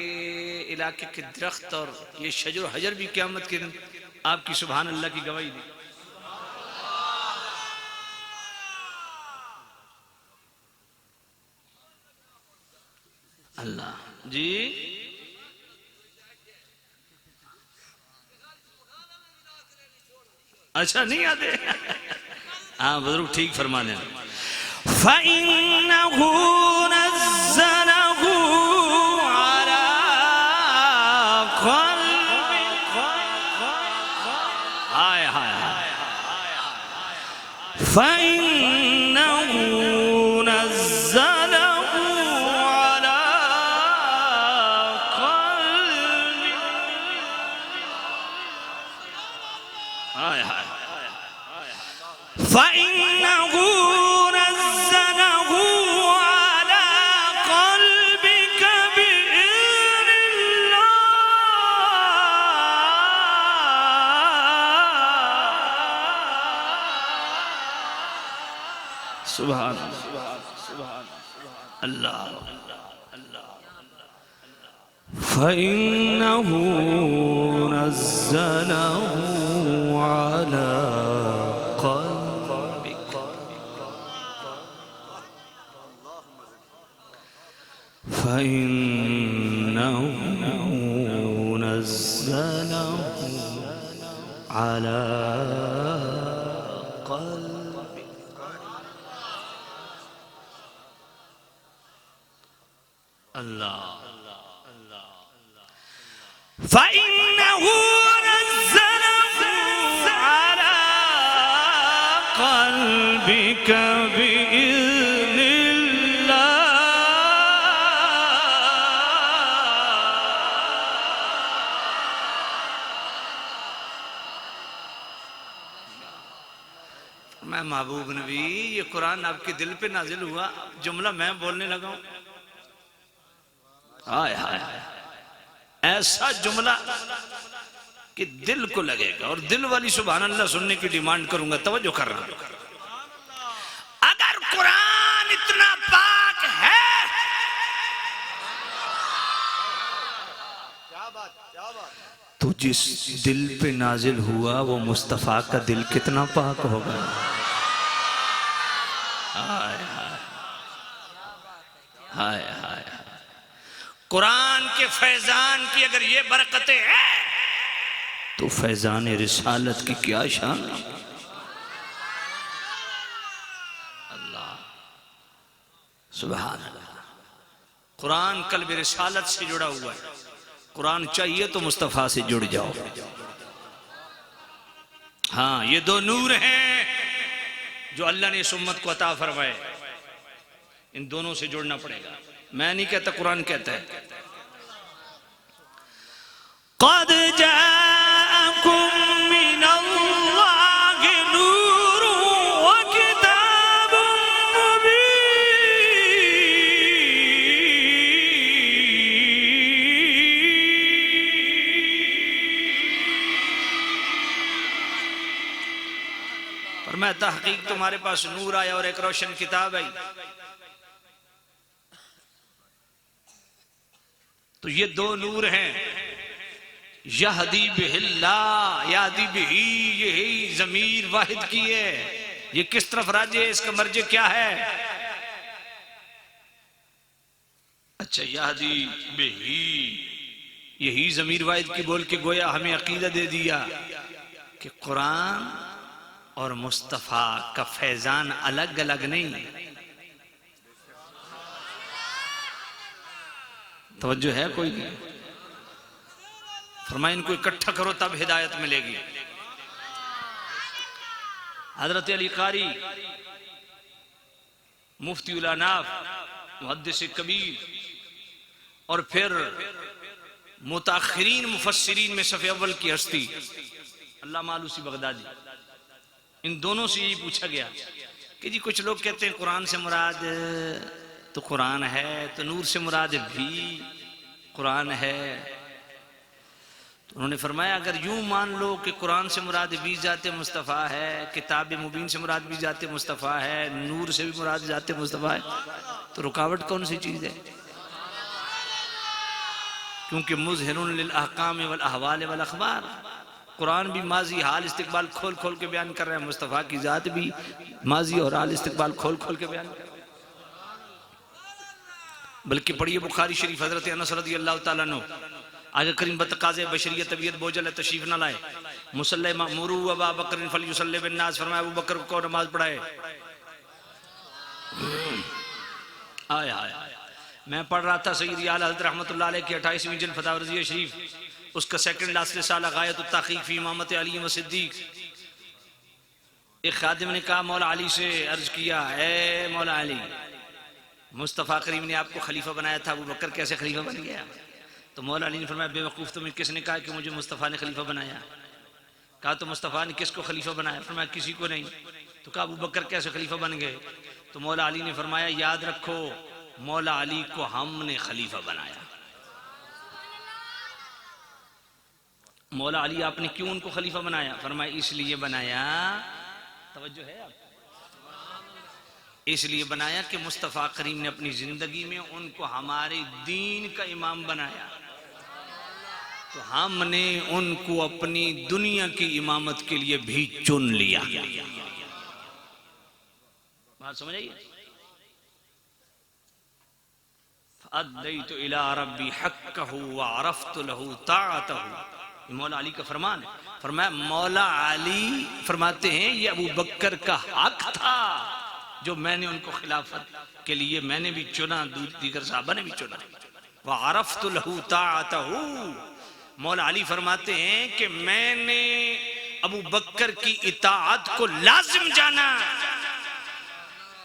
A: इलाके के दरख्त और ये शजर हजर भी क़यामत के दिन आपकी सुभान अल्लाह की गवाही दी। अल्लाह जी, अच्छा नहीं आते? हाँ बुजुर्ग ठीक फरमा दें। फ़इन्नहु नज़्ज़लहु अला क़ल्बिका। हाय हाय हाय। फ़इन्नहु नज़्ज़लहु अला क़ल्बिका। हाय हाय। फ़इन्नहु सुभान अल्लाह अल्लाह। फ़इन्नहु नज़्ज़लहु अला क़ल्बिका। फ़इन्नहु नज़्ज़लहु अला अल्लाह। फ़इन्नहु नज़्ज़लहु अला क़ल्बिका बिइज़्निल्लाह। मैं महबूब नबी, ये कुरान आपके दिल पे नाजिल हुआ, जुमला मैं बोलने लगा हूं। हाय हाय, ऐसा जुमला कि दिल को लगेगा और दिल वाली सुभान अल्लाह सुनने की डिमांड करूंगा। तवज्जो कर रहा हूं। अगर कुरान इतना पाक है,
B: क्या बात
A: तो जिस दिल पे नाजिल हुआ वो मुस्तफा का दिल कितना पाक होगा। हाय हाय हाय हाय। कुरान के फैजान की अगर ये बरकतें हैं तो फैजान रिसालत की क्या शान। अल्लाह सुभान अल्लाह। कुरान कल्ब रिसालत से जुड़ा हुआ है। कुरान चाहिए तो मुस्तफा से जुड़ जाओ। हाँ, ये दो नूर हैं जो अल्लाह ने इस उम्मत को अता फरमाए। इन दोनों से जुड़ना पड़ेगा। मैं नहीं कहता, कुरान कहता है। क़द जाअकुम मिनल्लाहि नूरुन व किताबुन मुबीन। पर मैं तहकीक तुम्हारे पास नूर आया और एक रोशन किताब आई। तो ये दो नूर हैं, यहदी बिहिल्लाह यादी बिही, यही जमीर वाहिद की है। ये किस तरफ राज्य है, इसका मर्ज क्या है? अच्छा, यहदी बिही, यही जमीर वाहिद की बोल के गोया हमें अकीदा दे दिया कि कुरान और मुस्तफा का फैजान अलग अलग नहीं। तवज्जो है कोई नहीं? फरमाया इनको इकट्ठा करो तब हिदायत मिलेगी। हजरत अली कारी मुफ्ती उल अनाफ, मुहद्दिस कबीर, और फिर मुताखिरीन मुफस्सिरीन में सफ़े अव्वल की हस्ती अल्लामा आलूसी बगदादी, इन दोनों से यही पूछा गया कि जी कुछ लोग कहते हैं कुरान से मुराद तो कुरान है, तो नूर से मुराद भी कुरान है। तो उन्होंने फरमाया अगर यूं मान लो कि कुरान से मुराद भी जाते मुस्तफ़ा है, किताब मुबीन से मुराद भी जाते मुस्तफ़ा है, नूर से भी मुराद जाते मुस्तफ़ा है, तो रुकावट कौन सी चीज़ है? क्योंकि मुज़हिरुन लिल अहकाम वल अहवाल वल अखबार, कुरान भी माजी हाल इस्तिकबाल खोल खोल के बयान कर रहे हैं, मुस्तफ़ा की ज़ात भी माजी और हाल इस्तिकबाल खोल खोल के बयान कर रहे हैं। बल्कि पढ़िए बुखारी शरीफ, हजरत अनस रज़ियल्लाहु ताला अन्हु आगे करीम बतकाज़े बशरियत तबीयत बोझल है, तशरीफ न लाए, मुसल्ले मअमुरू अबा बकर फलयुसल्ली बिन्नास, फरमाया अबू बकर को नमाज पढ़ाए। आय हाय, मैं पढ़ रहा था सैयदी आला हज़रत रहमतुल्लाह अलैह की 28वीं जिल्द फतावा शरीफ, उसका सेकंड लास्ट रिसाला गायतुत तहक़ीक़ फी इमामत अली व सिद्दीक़। एक खादिम ने कहा मौला अली से अर्ज किया, ए मौला अली, मुस्तफ़ा करीम ने आपको खलीफा बनाया था, अबू बकर कैसे खलीफा बन गया? तो मौला अली ने फरमाया बेवकूफ़ तुम्हें किसने कहा कि मुझे मुस्तफ़ा ने खलीफा बनाया? कहा तो मुस्तफ़ा ने किसको खलीफा बनाया? फरमाया किसी को नहीं। तो कहा अबू बकर कैसे खलीफा बन गए? तो मौला अली ने फरमाया याद रखो मौला अली को हमने खलीफा बनाया। मौला अली आपने क्यों उनको खलीफा बनाया? फरमाया इसलिए बनाया, तवज्जो है आप, इसलिए बनाया कि मुस्तफ़ा करीम ने अपनी जिंदगी में उनको हमारे दीन का इमाम बनाया, तो हमने उनको अपनी दुनिया की इमामत के लिए भी चुन लिया। बात समझ आइए? अद्दैतु इला रब्बी हक्कहु व अरफ्तु लहु ताअतहु, मौला अली का फरमान है। फरमाया मौला अली फरमाते हैं ये अबू बकर का हक था जो मैंने उनको खिलाफत के लिए मैंने भी चुना, दीगर साहबा ने भी चुना। व अरफ्तु लहु ताअतहु, मौला अली फरमाते हैं कि मैंने अबू बकर की इताअत को लाजिम जाना,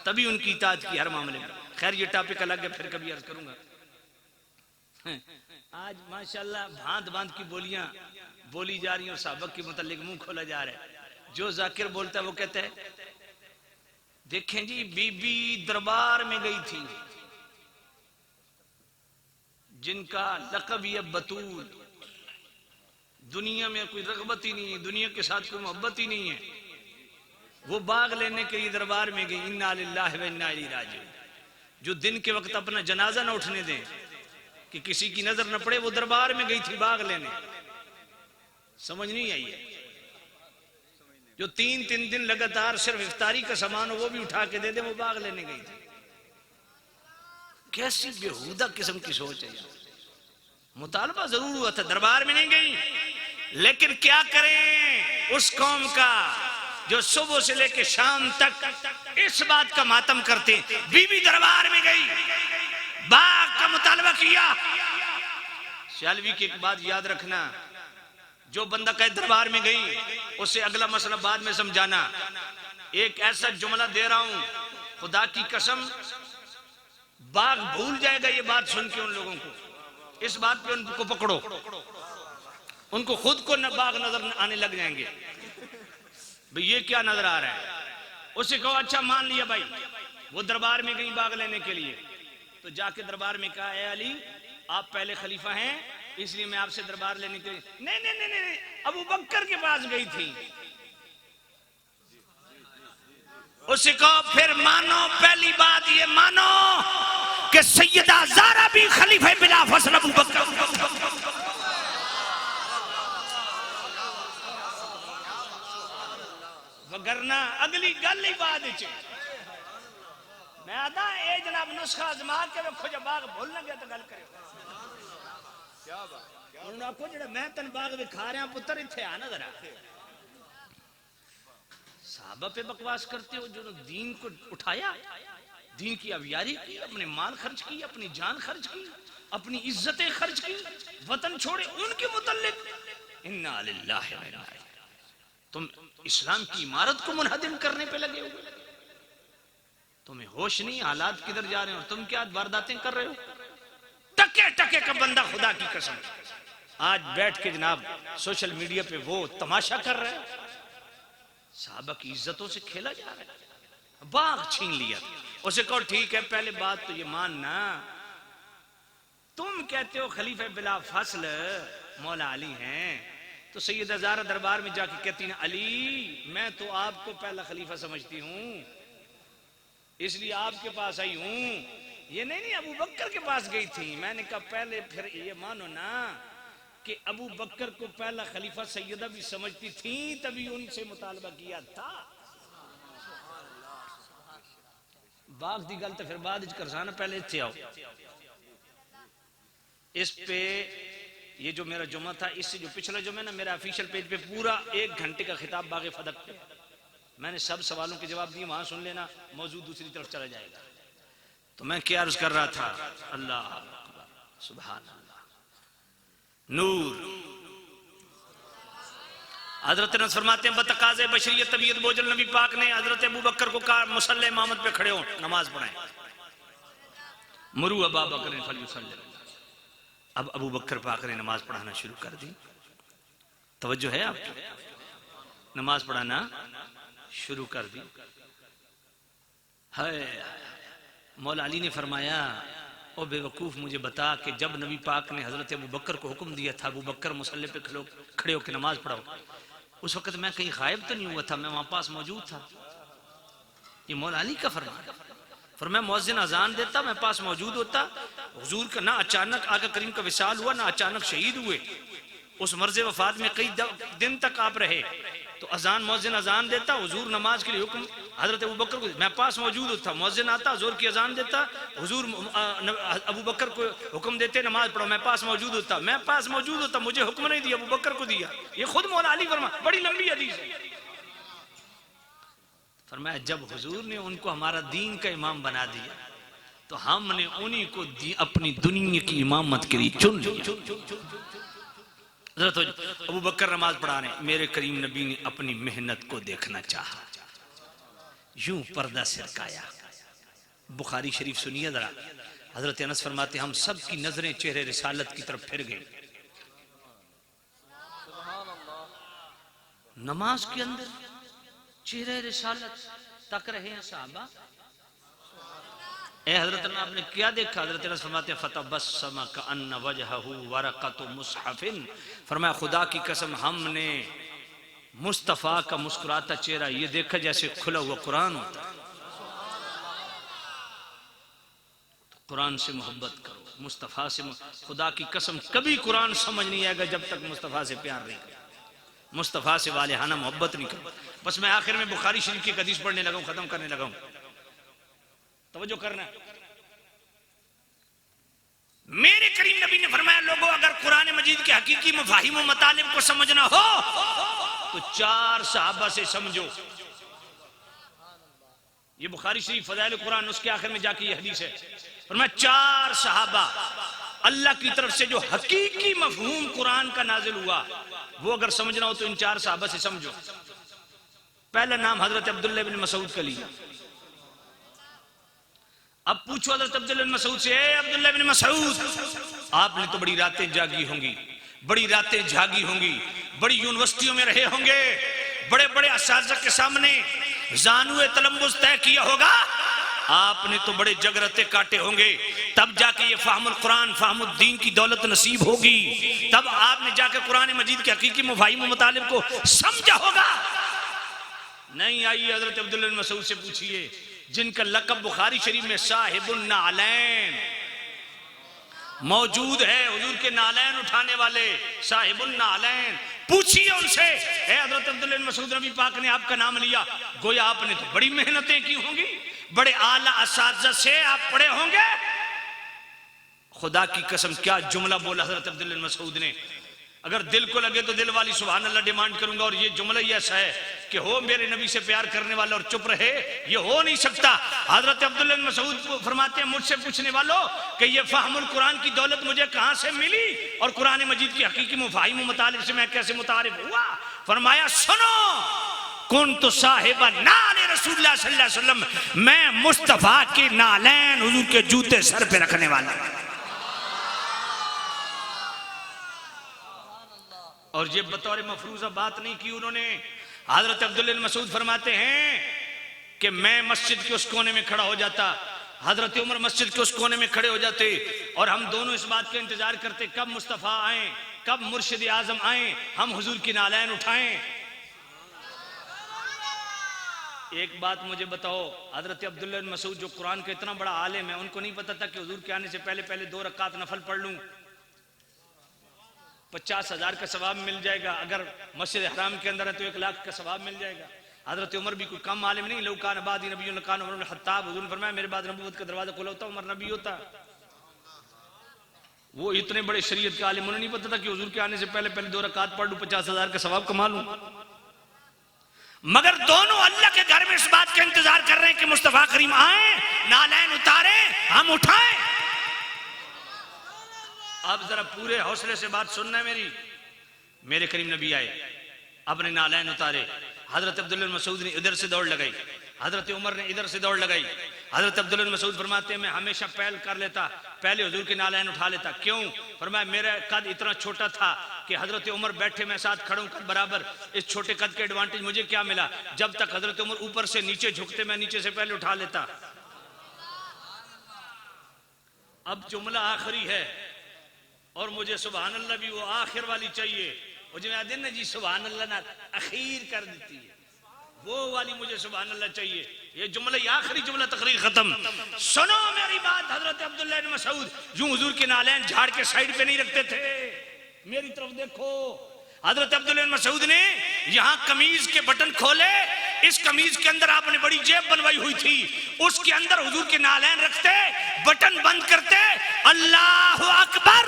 A: तभी उनकी इताअत की हर मामले में। खैर ये टॉपिक अलग है, फिर कभी अर्ज करूंगा। आज माशाल्लाह भांत भांत की बोलियां बोली जा रही हैं और साहबक के मुतालिक मुंह खोला जा रहा है। जो जाकिर बोलता है वो कहता है देखें जी बीबी दरबार में गई थी जिनका लक़ब ये बतूल, दुनिया में कोई रग़बत ही नहीं है, दुनिया के साथ कोई मोहब्बत ही नहीं है, वो बाग लेने के लिए दरबार में गई। इन्ना लिल्लाहि व इन्ना इलैहि राजिऊन। जो दिन के वक्त अपना जनाजा न उठने दें कि किसी की नजर न पड़े, वो दरबार में गई थी बाग लेने। समझ नहीं आई है? जो 3-3 दिन लगातार सिर्फ इफ्तारी का सामान हो वो भी उठा के दे दे, वो बाग लेने गई थी। कैसी बेहुदा किस्म की सोच है। मुतालबा जरूर हुआ था, दरबार में नहीं गई, लेकिन क्या करें उस कौम का जो सुबह से लेकर शाम तक इस बात का मातम करते। बीबी दरबार में गई, बाग का मुतालबा किया। शालवी की एक बात याद रखना, जो बंदा कहे दरबार में गई उससे अगला मसला बाद में समझाना। एक ऐसा जुमला दे रहा हूं, खुदा की कसम बाग भूल जाएगा ये बात सुन के उन लोगों को। इस बात पे उनको पकड़ो, उनको खुद को न बाग नजर आने लग जाएंगे। भाई ये क्या नजर आ रहा है? उसे कहो अच्छा मान लिया भाई वो दरबार में गई बाग लेने के लिए, तो जाके दरबार में कहा ए अली आप पहले खलीफा हैं इसलिए मैं आपसे दरबार लेने के लिए। नहीं नहीं नहीं नहीं, अबू बकर के पास गई थी। उसे कहो फिर मानो, पहली बात ये मानो कि सैयदा ज़ारा भी खलीफा बिला फसल अबू बकर।
C: गई बाद च मैं आदा ए जनाब नुस्खा आजमा के वेखो जब बाग भूल ना गया तो गल करो क्या बात उन्होंने आखो जेड़ा मैं तन बाग दिखा रहा पुत्र इत्थे आ ना जरा साहबा पे बकवास करते हो जो दीन को उठाया दीन की अवियारी की अपने माल खर्च की अपनी जान खर्च की अपनी इज्जतें खर्च की वतन छोड़े उनके मुतल्लिक इन्ना लिल्लाहि व इन्ना इलैहि तुम इस्लाम की इमारत को मुनहदिम करने पे लगे हो तुम्हें होश नहीं हालात किधर जा रहे हो तुम क्या वारदातें कर रहे हो टके टके का बंदा खुदा की कसम आज बैठ के जनाब सोशल मीडिया पे वो तमाशा कर रहा है साहबा की इज्जतों से खेला जा रहा है बाग छीन लिया उसे कहो ठीक है पहले बात तो ये मानना तुम कहते हो खलीफा बिला फसल मौला अली हैं तो सैयद ज़ारा दरबार में जाके कहती ना अली मैं तो आपको पहला खलीफा समझती हूं इसलिए आपके पास आई हूं ये नहीं अबू बकर के पास गई थी मैंने कहा पहले फिर ये मानो ना कि अबू बकर को पहला खलीफा सैयदा भी समझती थी तभी उनसे मुतालबा किया था बाग दी गल तो फिर बाद करसाना पहले इत्थे आओ इस पे ये जो मेरा जुमा था इससे जो पिछला जुमा ना मेरा ऑफिशियल पेज पे पूरा 1 घंटे का खिताब बागे फदक पे मैंने सब सवालों के जवाब दिए वहां सुन लेना मौजूद दूसरी तरफ चला जाएगा तो मैं क्या अर्ज कर रहा था अल्लाह सुभान अल्लाह नूर हजरत अनस फरमाते हैं बतकाज़े बशरियत तबीयत बोझल नबी पाक ने हजरत अबू बकर को कहा मुसल्ले इमामत पे खड़े हो नमाज पढ़ाएं मुरू अबा बकर फलयुसल्ली अब अबू बकर पाक ने नमाज पढ़ाना शुरू कर दी तवज्जो है आपकी नमाज पढ़ाना शुरू कर दी है मौला अली ने फरमाया ओ बेवकूफ मुझे बता कि जब नबी पाक ने हजरत अबू बकर को हुक्म दिया था अबू बकर मुसल्ले पे खड़े होकर नमाज पढ़ाओ उस वक्त मैं कहीं गायब तो नहीं हुआ था मैं वहां पास मौजूद था ये मौला अली का फरमान फरमाया मुअज्जिन अजान देता मैं पास मौजूद होता हुजूर का ना अचानक आका करीम का विसाल हुआ ना अचानक शहीद हुए उस मर्ज़ वफात में कई दिन तक आप रहे तो अजान मुअज्जिन अजान देता हुजूर नमाज के लिए हुक्म हजरत अबू बकर को मैं पास मौजूद होता मुअज्जिन आता हुजूर की अजान देता हुजूर अबू बकर को हुक्म देते नमाज पढ़ो मैं पास मौजूद होता मुझे हुक्म नहीं दिया अबू बकर को दिया ये खुद मौला अली फरमा बड़ी लंबी हदीस है फरमाया जब हुजूर ने उनको हमारा दीन का इमाम बना दिया तो हमने उन्हीं को अपनी दुनिया की इमामत के लिए चुन लिया अबू बकर नमाज पढ़ा रहे मेरे करीम नबी ने अपनी मेहनत को देखना चाहा यूं पर्दा सिरकाया बुखारी शरीफ सुनिए जरा हजरत अनस फरमाते हम सब की नजरें चेहरे रिसालत की तरफ फिर गई नमाज के अंदर चेहरे रिसालत तक रहे हैं साहबा ए हजरत आपने क्या देखा हजरत अनस फरमाते फतबस्सम कअन्न वजहहु वरक़तु मुसहफिन फरमाया खुदा की कसम हमने मुस्तफ़ा का मुस्कुराता चेहरा ये देखा जैसे खुला हुआ कुरान होता है तो कुरान से मोहब्बत करो मुस्तफ़ा से खुदा की कसम कभी कुरान समझ नहीं आएगा जब तक मुस्तफ़ा से प्यार नहीं करो मुस्तफ़ा से वालिहाना मोहब्बत नहीं करो बस मैं आखिर में बुखारी शरीफ की हदीस पढ़ने लगा खत्म करने लगा तवज्जो करना मेरे करीम नबी ने फरमाया लोगों अगर कुरान मजीद के हकीकी मफाहिम व मतालिब को समझना हो तो 4 सहाबा से समझो ये बुखारी शरीफ फज़ाइल कुरान उसके आखिर में जाके ये हदीस है फरमाया 4 सहाबा अल्लाह की तरफ से जो हकीकी मफहूम कुरान का नाजिल हुआ वो अगर समझना हो तो इन 4 सहाबा से समझो पहला नाम हजरत अब्दुल्लाह बिन मसूद का लिया अब पूछो हजरत अब्दुल्लाह बिन मसूद से अब्दुल्लाह बिन मसूद आपने तो बड़ी रातें जागी होंगी बड़ी रातें जागी होंगी बड़ी यूनिवर्सिटियों में रहे होंगे बड़े बड़े असातिज़ा के सामने ज़ानुए तलम्बुस तय किया होगा आपने तो बड़े जगरते काटे होंगे तब जाके ये फ़हमुल कुरान फ़हमुद दीन की दौलत नसीब होगी तब आपने जाके कुरान मजीद के हकीकी मफाहिम व मुतालिब को समझा होगा नहीं आइए हजरत अब्दुल्लाह बिन मसूद से पूछिए जिनका लक़ब बुखारी शरीफ में साहिबुन नालैन मौजूद है हुजूर के नालैन उठाने वाले साहिबुन नालैन पूछिए उनसे, हजरत अब्दुल्लाह बिन मसूद नबी पाक ने आपका नाम लिया, गोया आपने तो बड़ी मेहनतें की होंगी, बड़े आला असातिज़ा से आप पढ़े होंगे। खुदा की कसम क्या जुमला बोला हजरत अब्दुल्लाह बिन मसूद ने, अगर दिल को लगे तो दिल वाली सुभान अल्लाह डिमांड करूंगा। और ये जुमला ही ऐसा है कि हो मेरे नबी से प्यार करने वाला और चुप रहे, ये हो नहीं सकता। हजरत अब्दुल्लाह बिन मसूद फरमाते हैं, मुझसे पूछने वालों कि ये फ़हमुल कुरान की दौलत मुझे कहां से मिली और कुरान मजीद की हकीकी मुफाहिम मुतालिब से मैं कैसे मुतारिफ हुआ? फरमाया सुनो, कुन्तु साहिबा नाले रसूलुल्लाह सल्लल्लाहु अलैहि वसल्लम, मैं मुस्तफा के नालैन हुजूर के जूते सर पे रखने वाला। और ये बतौर मफरूजा बात नहीं की उन्होंने। हजरत अब्दुल्लाह बिन मसूद फरमाते हैं कि मैं मस्जिद के उस कोने में खड़ा हो जाता, हजरत उमर मस्जिद के उस कोने में खड़े हो जाते और हम दोनों इस बात का इंतजार करते कब मुस्तफ़ा आए, कब मुर्शिद आजम आए, हम हुजूर की नालैन उठाएं। एक बात मुझे बताओ, हजरत अब्दुल्लाह बिन मसूद जो कुरान का इतना बड़ा आलिम है, उनको नहीं पता था कि हुजूर के आने से पहले पहले 2 रकात नफल पढ़ लूं, 50,000 का सवाब मिल जाएगा, अगर मस्जिद हराम के अंदर है तो 1 लाख का सवाब मिल जाएगा। हजरत उमर भी कोई कम आलिम नहीं, लौकान आबादी नबी लकान उमर खत्ताब, हुजूर ने फरमाया मेरे बाद नबूवत का दरवाजा खुला होता उमर नबी होता। वो इतने बड़े शरीयत के आलिम, उन्हें नहीं पता था कि हुजूर के आने से पहले पहले 2 रकात पढ़ लूं, 50,000 का सवाब कमा लूं। मगर दोनों अल्लाह के घर में इस बात का इंतजार कर रहे हैं कि मुस्तफा करीम आए, नालैन उतारे, हम उठाएं। अब जरा पूरे हौसले से बात सुनना है मेरी। मेरे करीम नबी आए, अपने नालैन उतारे, हजरत अब्दुल्लाह बिन मसूद ने इधर से दौड़ लगाई, हजरत उमर ने इधर से दौड़ लगाई। हजरत अब्दुल्लाह बिन मसूद फरमाते हैं मैं हमेशा पहल कर लेता, पहले हुजूर के नालैन उठा लेता। क्यों? फरमाया मेरा कद इतना छोटा था कि हजरत उमर बैठे मैं साथ खड़ा हूं कद बराबर, इस छोटे कद के एडवांटेज मुझे क्या मिला? जब तक हजरत उमर ऊपर से नीचे झुकते मैं नीचे से पहले उठा लेता। अब जुमला आखिरी है और मुझे सुभान अल्लाह भी वो आखिर वाली चाहिए, वो जो याद है ना जी सुभान अल्लाह ना अखीर कर देती है, वो वाली मुझे सुभान अल्लाह चाहिए। ये जुमला आखिरी जुमला, तकरीर खत्म। सुनो मेरी बात, हजरत अब्दुल्लाह बिन मसूद यूं हुजूर के नालैन झाड़ के साइड पे नहीं रखते थे, मेरी तरफ देखो। हजरत अब्दुल्लाह बिन मसूद ने यहां कमीज के बटन खोले, इस कमीज के अंदर आपने बड़ी जेब बनवाई हुई थी, उसके अंदर हुजूर के नालैन रखते, बटन बंद करते, अल्लाह अकबर।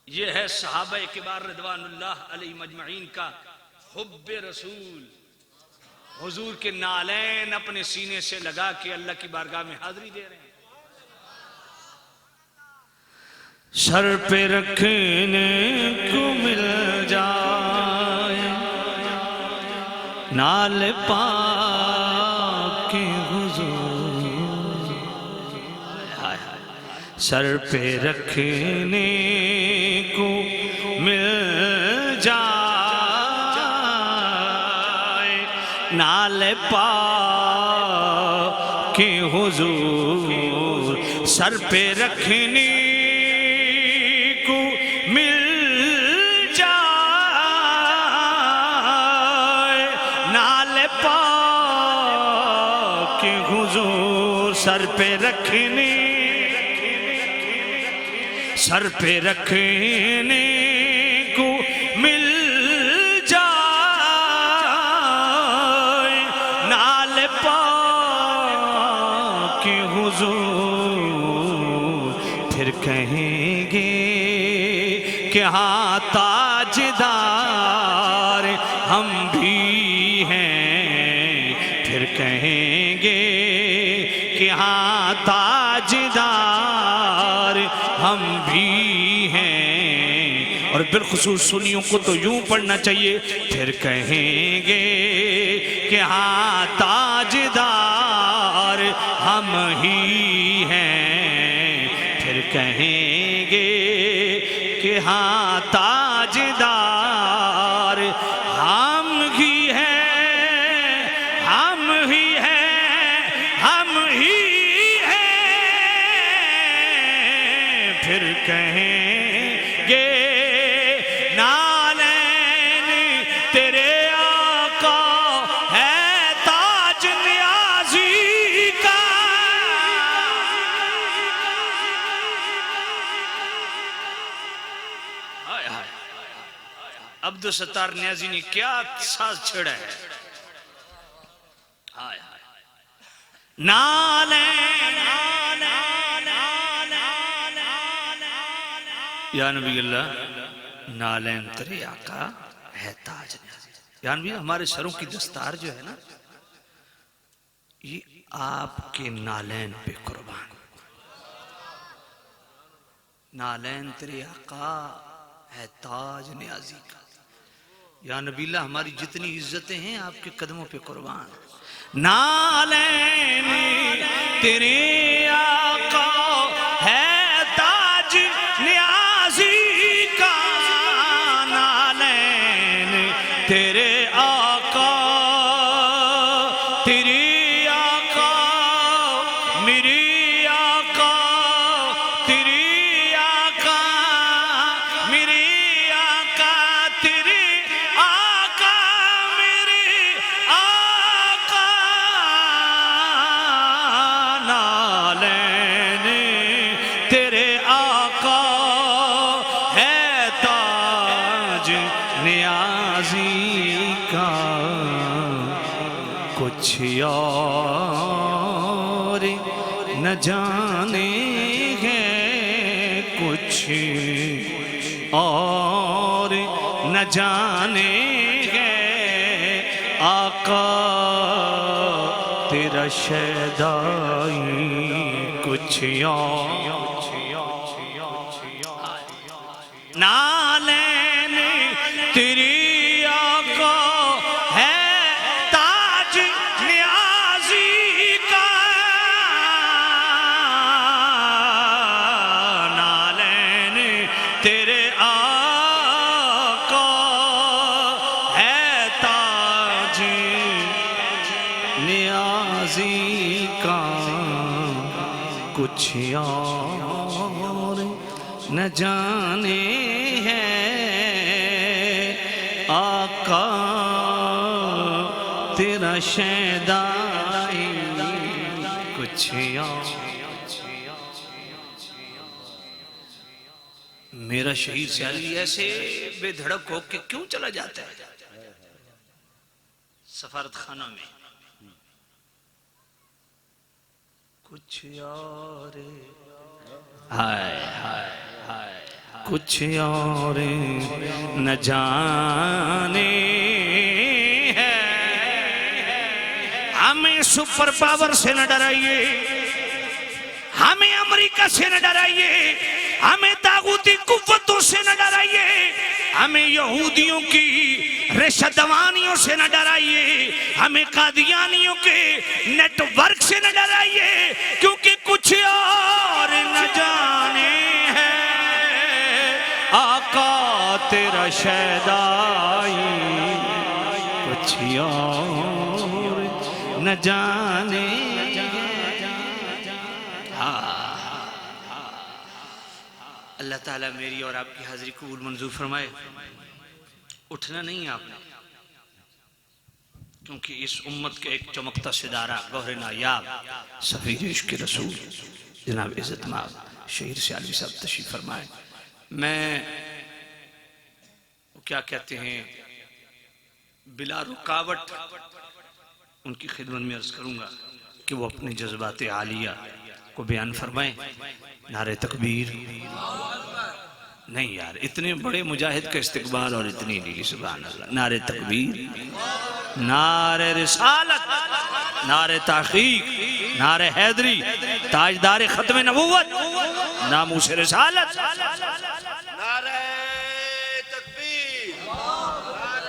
C: ये है सहाबा किबार रिदवानुल्लाह अलैहिम अजमईन का हुब्बे रसूल। हुजूर के नालैन अपने सीने से लगा के अल्लाह की बारगाह में हाजिरी दे रहे हैं। सर पे रखने को मिल जाए नाल पाक हुजूर, सर पे रखने को मिल जाए नाल पाक हुजूर, सर पे रखने को मिल जाए नाल पाक हुजूर, सर पे रखने, सर पे रखने को मिल जाए नाल पाक हुजूर, फिर कहेंगे कि हाँ ताजदार हम भी हैं, फिर कहेंगे कि हाँ ताजदार हम भी हैं। और बिलखुसूस सुन्नियों को तो यूं पढ़ना चाहिए, फिर कहेंगे कि हाँ ताजदार हम ही हैं, फिर कहेंगे कि हाँ ताजदार हम ही हैं, हम ही हैं, हम ही हैं, फिर कहेंगे नालैन तेरे आका है ताज न्याजी का, अब्दुल सत्तार न्याजी ने क्या साज छेड़ा है। हाय हाय नाले या नबी अल्लाह नालैन तेरे आका है ताज। या नबी हमारे सरों की दस्तार जो है ना ये आपके नालैन पे कुर्बान। नालैन तेरे आका है ताज न्याजी का। या नबीला हमारी जितनी इज्जतें हैं आपके कदमों पे कुर्बान। नालैन तेरे आका है ताज न्याजी का। नालैन तेरे आका तेरे आका मेरे आका तेरे आका मेरे आका तेरे आका मेरे आका। नालैन तेरे आका है ताज न्याजी का। कुछ और न जाने हैं कुछ और न जाने हैं आका तेरा शैदाई। कुछ और नालैन तेरी आका है ताज न्याजी का। नालैन तेरे आका है ताज न्याजी का। कुछ और न जाने हैं आका तेरा शैदाई। कुछ और मेरा शहीद सियाली ऐसे बेधड़क हो के क्यों चला जाता है सफारत खाना में। कुछ और हाय हाय हाय कुछ और न जाने हैं। हमें सुपर पावर से न डराइए, हमें अमेरिका से न डराइए, हमें तागूती कुव्वतों से न डराइए, हमें यहूदियों की रेशदवानियों से न डराइए, हमें कादियानियों के नेटवर्क से न डराइए, क्योंकि कुछ और न जाने हैं आका तेरा शैदाई। कुछ और न जाने। अल्लाह ताला मेरी और आपकी हाजिरी कबूल मंजूर फरमाए। उठना नहीं है आपने, क्योंकि इस उम्मत के एक चमकता सितारा गौहर नायाब सफीर इश्क रसूल जनाब इज्जत माब शहीद सियालवी साहब तशरीफ फरमाए। मैं क्या कहते हैं बिला रुकावट उनकी खिदमत में अर्ज करूंगा कि वो अपने जज्बात आलिया को बयान फरमाएं। नारे तकबीर नहीं यार, इतने बड़े मुजाहिद का इस्तिकबाल और इतनी नहीं, सुभान अल्लाह। नारे तकबीर, नारे रिसालत, नारे तहकीक, नारे हैदरी, ताजदार खत्म नबूवत, नामूस रिसालत,